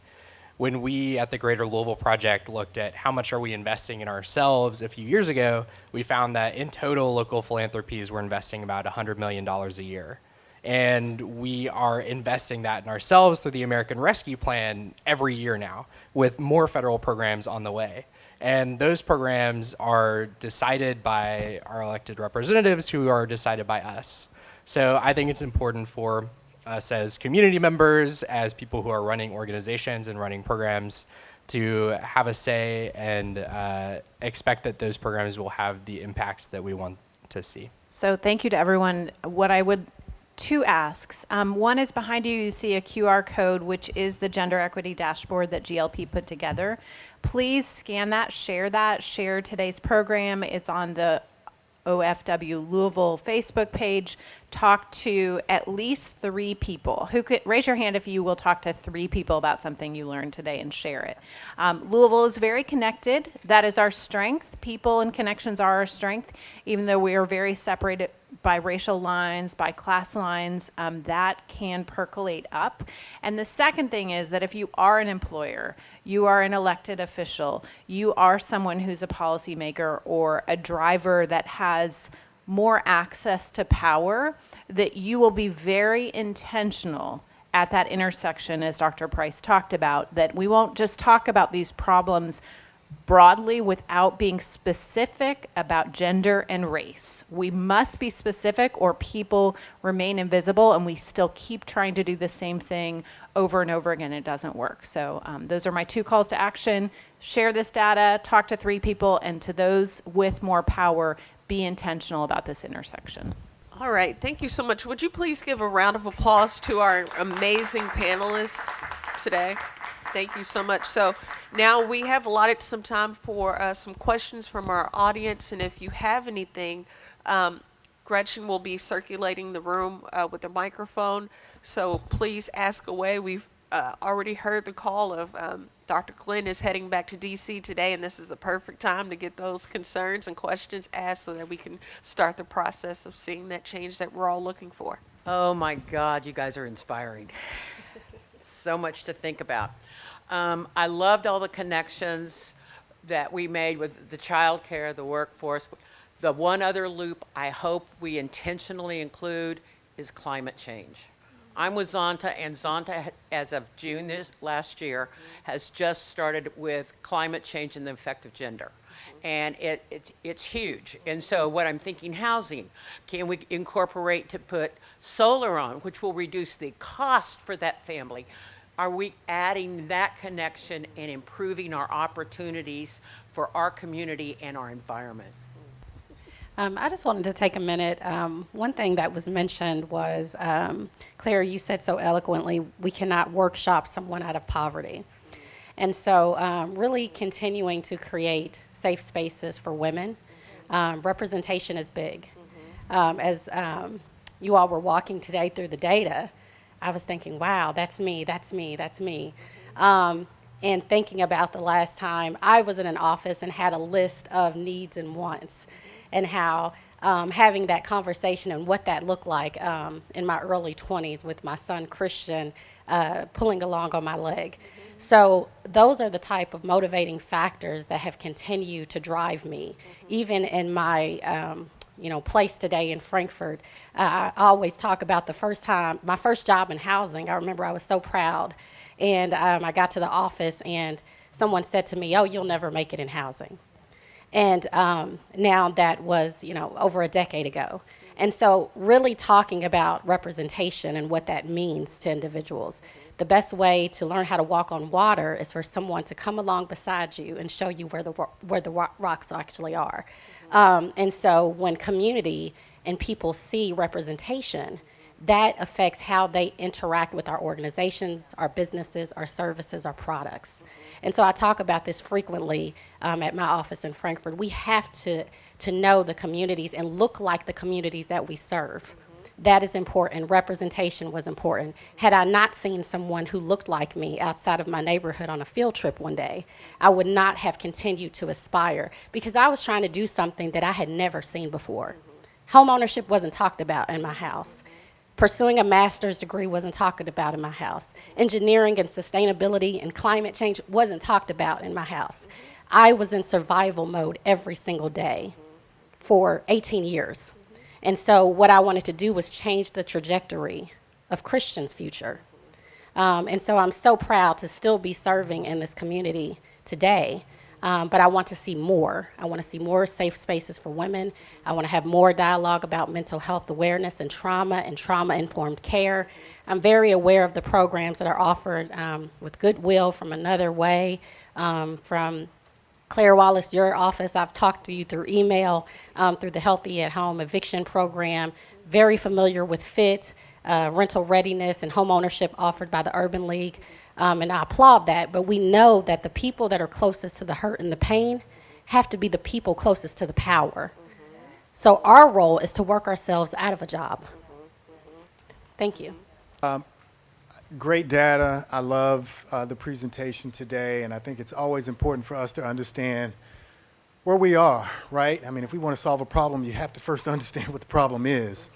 When we at the Greater Louisville Project looked at how much are we investing in ourselves a few years ago, we found that in total, local philanthropies were investing about $100 million a year. And we are investing that in ourselves through the American Rescue Plan every year now, with more federal programs on the way. And those programs are decided by our elected representatives, who are decided by us. So I think it's important for us as community members, as people who are running organizations and running programs, to have a say and expect that those programs will have the impacts that we want to see. So thank you to everyone. Two asks. One is behind you see a QR code, which is the gender equity dashboard that GLP put together. Please scan that, share today's program. It's on the OFW Louisville Facebook page. Talk to at least 3 people. Who could raise your hand if you will talk to 3 people about something you learned today and share it. Louisville is very connected. That is our strength. People and connections are our strength, even though we are very separated by racial lines, by class lines. That can percolate up. And the second thing is that if you are an employer, you are an elected official, you are someone who's a policymaker or a driver that has more access to power, that you will be very intentional at that intersection, as Dr. Price talked about, that we won't just talk about these problems broadly without being specific about gender and race. We must be specific or people remain invisible and we still keep trying to do the same thing over and over again. It doesn't work. So those are my 2 calls to action. Share this data, talk to 3 people, and to those with more power, be intentional about this intersection. All right, thank you so much. Would you please give a round of applause to our amazing panelists today? Thank you so much. So now we have allotted some time for some questions from our audience, and if you have anything, Gretchen will be circulating the room with a microphone, so please ask away. We've already heard the call of Dr. Glynn is heading back to DC today, and this is a perfect time to get those concerns and questions asked so that we can start the process of seeing that change that we're all looking for. Oh my God, you guys are inspiring. So much to think about. I loved all the connections that we made with the child care, the workforce. The one other loop I hope we intentionally include is climate change. I'm with Zonta, and Zonta, as of June last year, has just started with climate change and the effect of gender. And it's huge. And so what I'm thinking, housing, can we incorporate to put solar on, which will reduce the cost for that family? Are we adding that connection and improving our opportunities for our community and our environment? I just wanted to take a minute. One thing that was mentioned was, Claire, you said so eloquently, we cannot workshop someone out of poverty. And so really continuing to create safe spaces for women. Representation is big. As you all were walking today through the data, I was thinking, wow, that's me, that's me, that's me. and thinking about the last time I was in an office and had a list of needs and wants, and how having that conversation and what that looked like in my early 20s with my son Christian pulling along on my leg. So those are the type of motivating factors that have continued to drive me, even in my place today in Frankfurt. I always talk about my first job in housing. I remember I was so proud, and I got to the office and someone said to me, "Oh, you'll never make it in housing." And now that was, over a decade ago. And so really talking about representation and what that means to individuals. The best way to learn how to walk on water is for someone to come along beside you and show you where the rocks actually are. And so when community and people see representation, that affects how they interact with our organizations, our businesses, our services, our products. And so I talk about this frequently at my office in Frankfurt. We have to know the communities and look like the communities that we serve. That is important. Representation was important. Had I not seen someone who looked like me outside of my neighborhood on a field trip one day, I would not have continued to aspire because I was trying to do something that I had never seen before. Home ownership wasn't talked about in my house. Pursuing a master's degree wasn't talked about in my house. Engineering and sustainability and climate change wasn't talked about in my house. I was in survival mode every single day for 18 years. And so what I wanted to do was change the trajectory of Christian's future. And so I'm so proud to still be serving in this community today. But I want to see more. I want to see more safe spaces for women. I want to have more dialogue about mental health awareness and trauma-informed care. I'm very aware of the programs that are offered with Goodwill from Another Way, from Clare, Wallace, your office. I've talked to you through email, through the Healthy at Home eviction program. Very familiar with FIT, rental readiness, and home ownership offered by the Urban League. And I applaud that, but we know that the people that are closest to the hurt and the pain have to be the people closest to the power. So our role is to work ourselves out of a job. Thank you. Great data. I love the presentation today, and I think it's always important for us to understand where we are, right? I mean, if we want to solve a problem, you have to first understand what the problem is.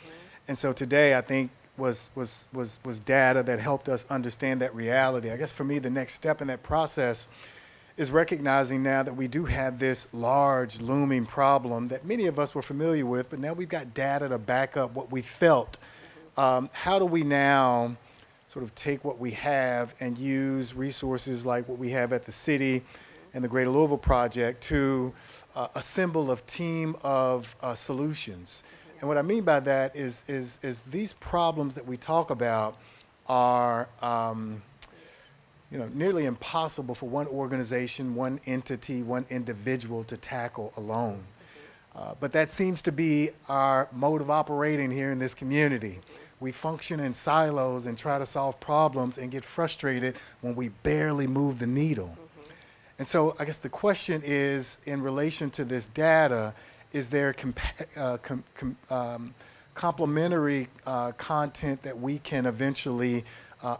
And so today, I think, was data that helped us understand that reality. I guess for me, the next step in that process is recognizing now that we do have this large looming problem that many of us were familiar with, but now we've got data to back up what we felt. How do we now sort of take what we have and use resources like what we have at the city and the Greater Louisville Project to assemble a team of solutions? And what I mean by that is these problems that we talk about are nearly impossible for one organization, one entity, one individual to tackle alone. But that seems to be our mode of operating here in this community. We function in silos and try to solve problems and get frustrated when we barely move the needle. And so I guess the question is, in relation to this data, is there complementary content that we can eventually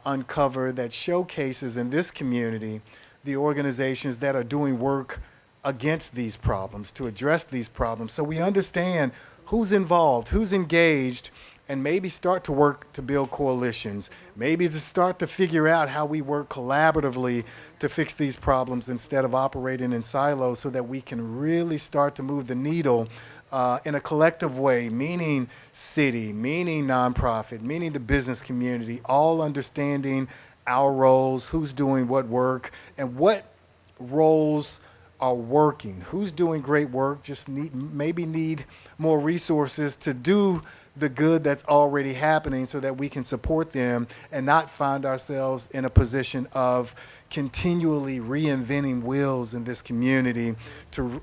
uncover that showcases in this community the organizations that are doing work against these problems, to address these problems, so we understand who's involved, who's engaged, and maybe start to work to build coalitions, maybe to start to figure out how we work collaboratively to fix these problems instead of operating in silos, so that we can really start to move the needle in a collective way, meaning city, meaning nonprofit, meaning the business community, all understanding our roles, who's doing what work, and what roles are working, who's doing great work, just maybe need more resources to do the good that's already happening, so that we can support them and not find ourselves in a position of continually reinventing wheels in this community to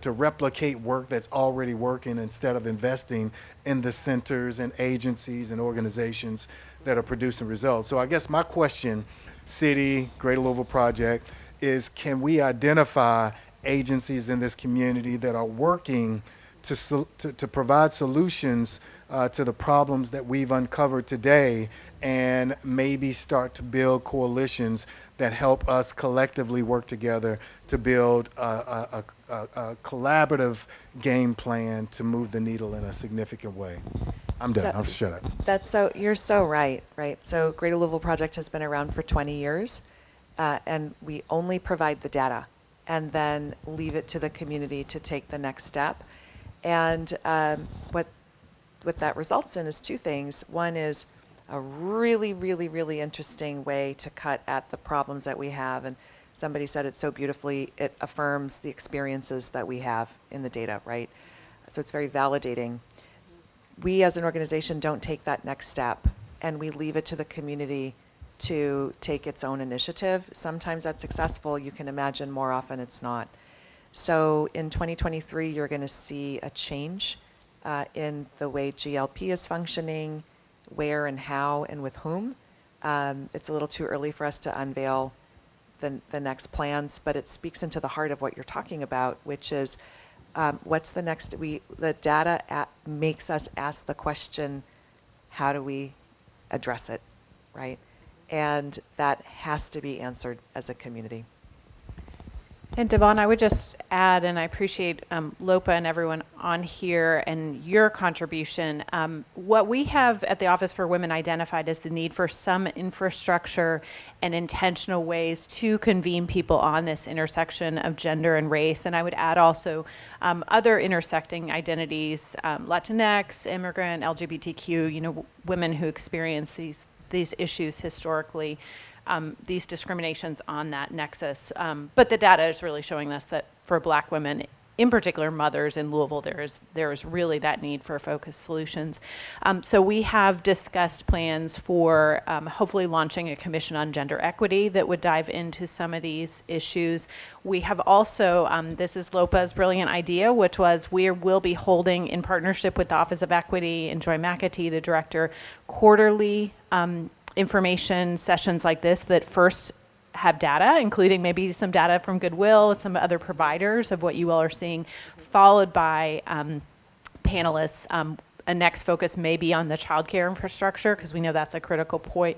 replicate work that's already working, instead of investing in the centers and agencies and organizations that are producing results. So I guess my question, City, Greater Louisville Project, is can we identify agencies in this community that are working to provide solutions to the problems that we've uncovered today, and maybe start to build coalitions that help us collectively work together to build a collaborative game plan to move the needle in a significant way. I'm done. I'll shut up. You're so right, right? So Greater Louisville Project has been around for 20 years, and we only provide the data and then leave it to the community to take the next step. And what that results in is two things. One is a really, really, really interesting way to cut at the problems that we have. And somebody said it so beautifully, it affirms the experiences that we have in the data, right? So it's very validating. We as an organization don't take that next step, and we leave it to the community to take its own initiative. Sometimes that's successful. You can imagine more often it's not. So in 2023, you're going to see a change in the way GLP is functioning, where and how and with whom. It's a little too early for us to unveil the next plans, but it speaks into the heart of what you're talking about, which is what's the next. The data makes us ask the question, how do we address it, right? And that has to be answered as a community. And Devon, I would just add, and I appreciate Lopa and everyone on here and your contribution. What we have at the Office for Women identified is the need for some infrastructure and intentional ways to convene people on this intersection of gender and race. And I would add also other intersecting identities, Latinx, immigrant, LGBTQ, women who experience these issues historically. These discriminations on that nexus. But the data is really showing us that for Black women, in particular mothers in Louisville, there is really that need for focused solutions. So we have discussed plans for hopefully launching a commission on gender equity that would dive into some of these issues. We have also, this is Lopa's brilliant idea, which was we will be holding in partnership with the Office of Equity and Joi McAtee, the director, quarterly information sessions like this that first have data, including maybe some data from Goodwill and some other providers of what you all are seeing, followed by panelists. A next focus may be on the childcare infrastructure, because we know that's a critical point.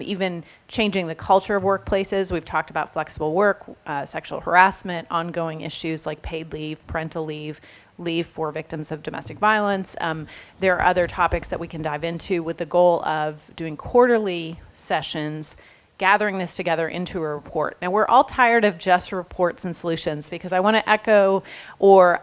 Even changing the culture of workplaces. We've talked about flexible work, sexual harassment, ongoing issues like paid leave, parental leave for victims of domestic violence. There are other topics that we can dive into with the goal of doing quarterly sessions, gathering this together into a report. Now, we're all tired of just reports and solutions, because I want to echo or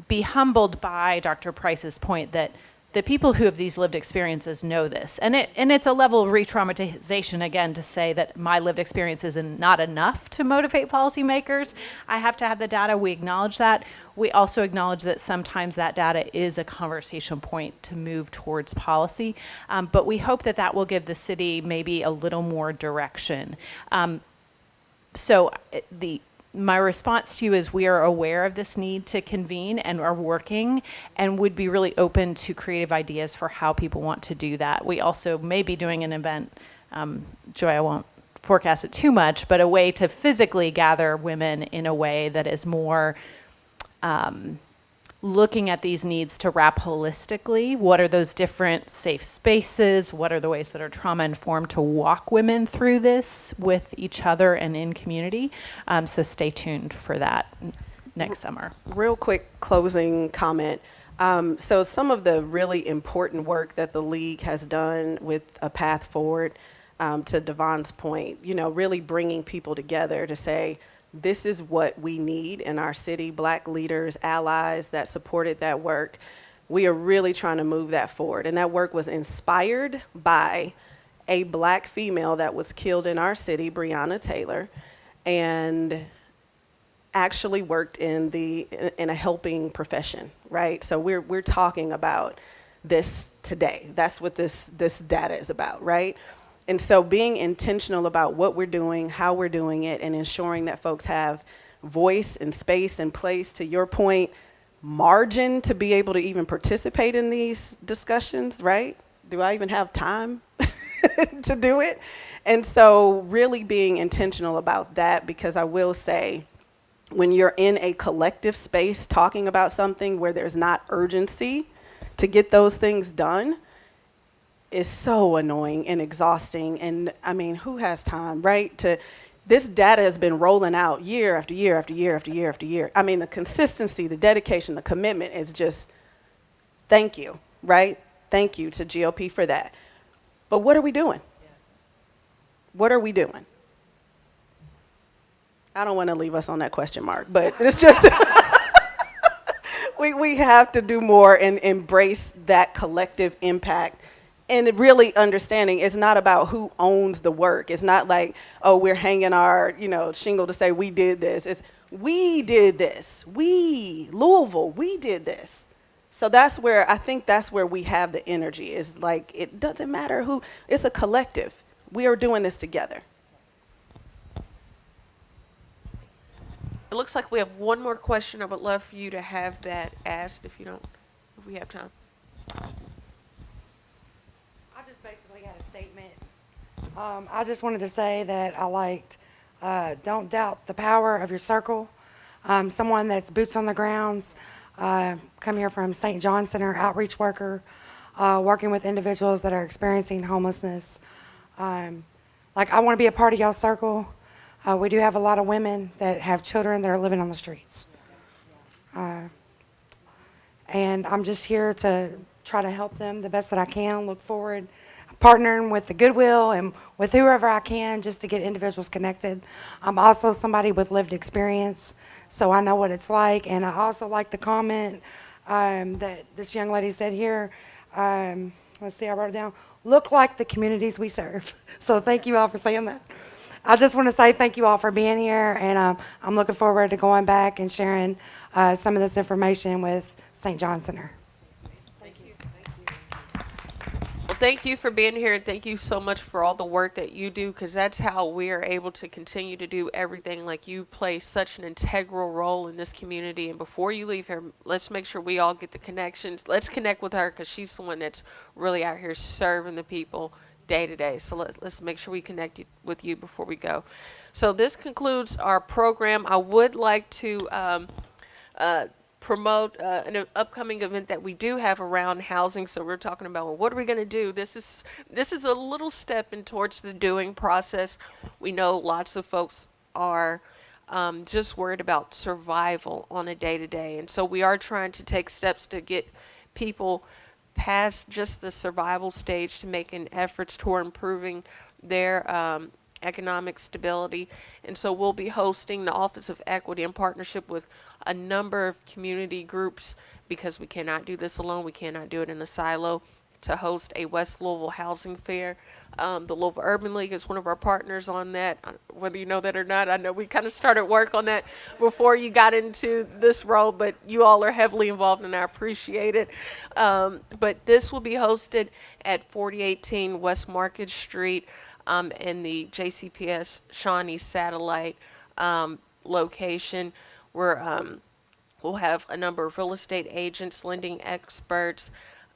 be humbled by Dr. Price's point that the people who have these lived experiences know this. And it's a level of re-traumatization, again, to say that my lived experience is not enough to motivate policymakers. I have to have the data. We acknowledge that. We also acknowledge that sometimes that data is a conversation point to move towards policy. But we hope that that will give the city maybe a little more direction. My response to you is we are aware of this need to convene and are working and would be really open to creative ideas for how people want to do that. We also may be doing an event, Joi, I won't forecast it too much, but a way to physically gather women in a way that is more looking at these needs to wrap holistically. What are those different safe spaces? What are the ways that are trauma-informed to walk women through this with each other and in community? So stay tuned for that next summer. Real quick closing comment. So some of the really important work that the League has done with a path forward, to Devon's point, really bringing people together to say, this is what we need in our city, Black leaders, allies that supported that work. We are really trying to move that forward. And that work was inspired by a Black female that was killed in our city, Breonna Taylor, and actually worked in a helping profession, right? So we're talking about this today. That's what this data is about, right? And so being intentional about what we're doing, how we're doing it, and ensuring that folks have voice and space and place, to your point, margin to be able to even participate in these discussions, right? Do I even have time to do it? And so really being intentional about that, because I will say, when you're in a collective space talking about something where there's not urgency to get those things done, is so annoying and exhausting. And I mean, who has time, right? This data has been rolling out year after year after year after year after year. I mean, the consistency, the dedication, the commitment is just, thank you, right? Thank you to GOP for that. But what are we doing? What are we doing? I don't want to leave us on that question mark, but it's just, we have to do more and embrace that collective impact. And really understanding it's not about who owns the work. It's not like, oh, we're hanging our, shingle to say we did this. It's we did this. We, Louisville, we did this. So I think that's where we have the energy. Is like, it doesn't matter who, it's a collective. We are doing this together. It looks like we have one more question. I would love for you to have that asked if we have time. I just basically had a statement. I just wanted to say that I liked, don't doubt the power of your circle. Someone that's boots on the grounds, come here from St. John Center, outreach worker, working with individuals that are experiencing homelessness. I want to be a part of y'all's circle. We do have a lot of women that have children that are living on the streets. And I'm just here to try to help them the best that I can. Look forward partnering with the Goodwill and with whoever I can just to get individuals connected. I'm also somebody with lived experience, so I know what it's like. And I also like the comment that this young lady said here. Let's see, I wrote it down. Look like the communities we serve. So thank you all for saying that. I just want to say thank you all for being here, and I'm looking forward to going back and sharing some of this information with St. John Center. Well, thank you for being here, and thank you so much for all the work that you do, because that's how we are able to continue to do everything. Like, you play such an integral role in this community. And before you leave here, let's make sure we all get the connections. Let's connect with her, because she's the one that's really out here serving the people day to day. So let's make sure we connect with you before we go. So this concludes our program. I would like to promote an upcoming event that we do have around housing. So we're talking about, well, what are we going to do? This is a little step in towards the doing process. We know lots of folks are just worried about survival on a day-to-day, and so we are trying to take steps to get people past just the survival stage to making efforts toward improving their economic stability. And so we'll be hosting the Office of Equity in partnership with a number of community groups, because we cannot do this alone. We cannot do it in a silo, to host a West Louisville housing fair. The Louisville Urban League is one of our partners on that. Whether you know that or not, I know we kind of started work on that before you got into this role, but you all are heavily involved, and I appreciate it. But this will be hosted at 4018 West Market Street in the JCPS Shawnee Satellite location, where we'll have a number of real estate agents, lending experts.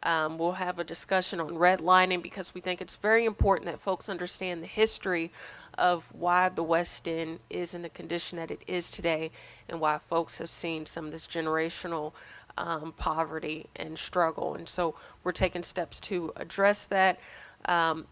We'll have a discussion on redlining, because we think it's very important that folks understand the history of why the West End is in the condition that it is today, and why folks have seen some of this generational poverty and struggle. And so we're taking steps to address that.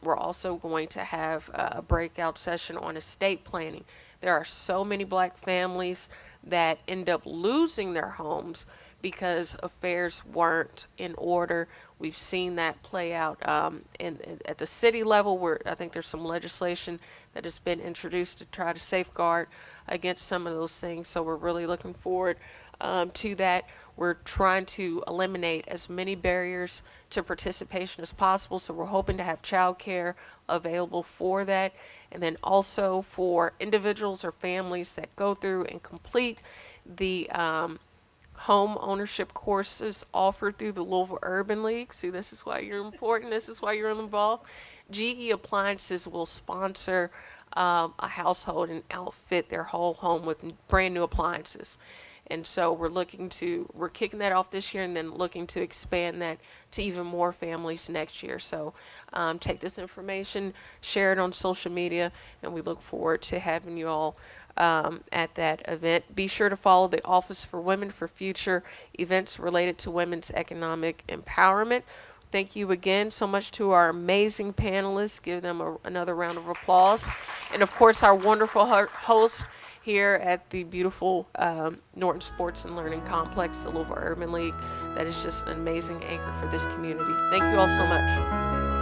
We're also going to have a breakout session on estate planning. There are so many black families that end up losing their homes because affairs weren't in order. We've seen that play out at the city level, where I think there's some legislation that has been introduced to try to safeguard against some of those things. So we're really looking forward to that. We're trying to eliminate as many barriers to participation as possible. So we're hoping to have childcare available for that. And then also for individuals or families that go through and complete the home ownership courses offered through the Louisville Urban League. See, this is why you're important. This is why you're involved. GE Appliances will sponsor a household and outfit their whole home with brand new appliances. And so we're kicking that off this year and then looking to expand that to even more families next year. So take this information, share it on social media, and we look forward to having you all at that event. Be sure to follow the Office for Women for future events related to women's economic empowerment. Thank you again so much to our amazing panelists. Give them another round of applause. And of course, our wonderful hosts here at the beautiful Norton Sports and Learning Complex, the Louisville Urban League. That is just an amazing anchor for this community. Thank you all so much.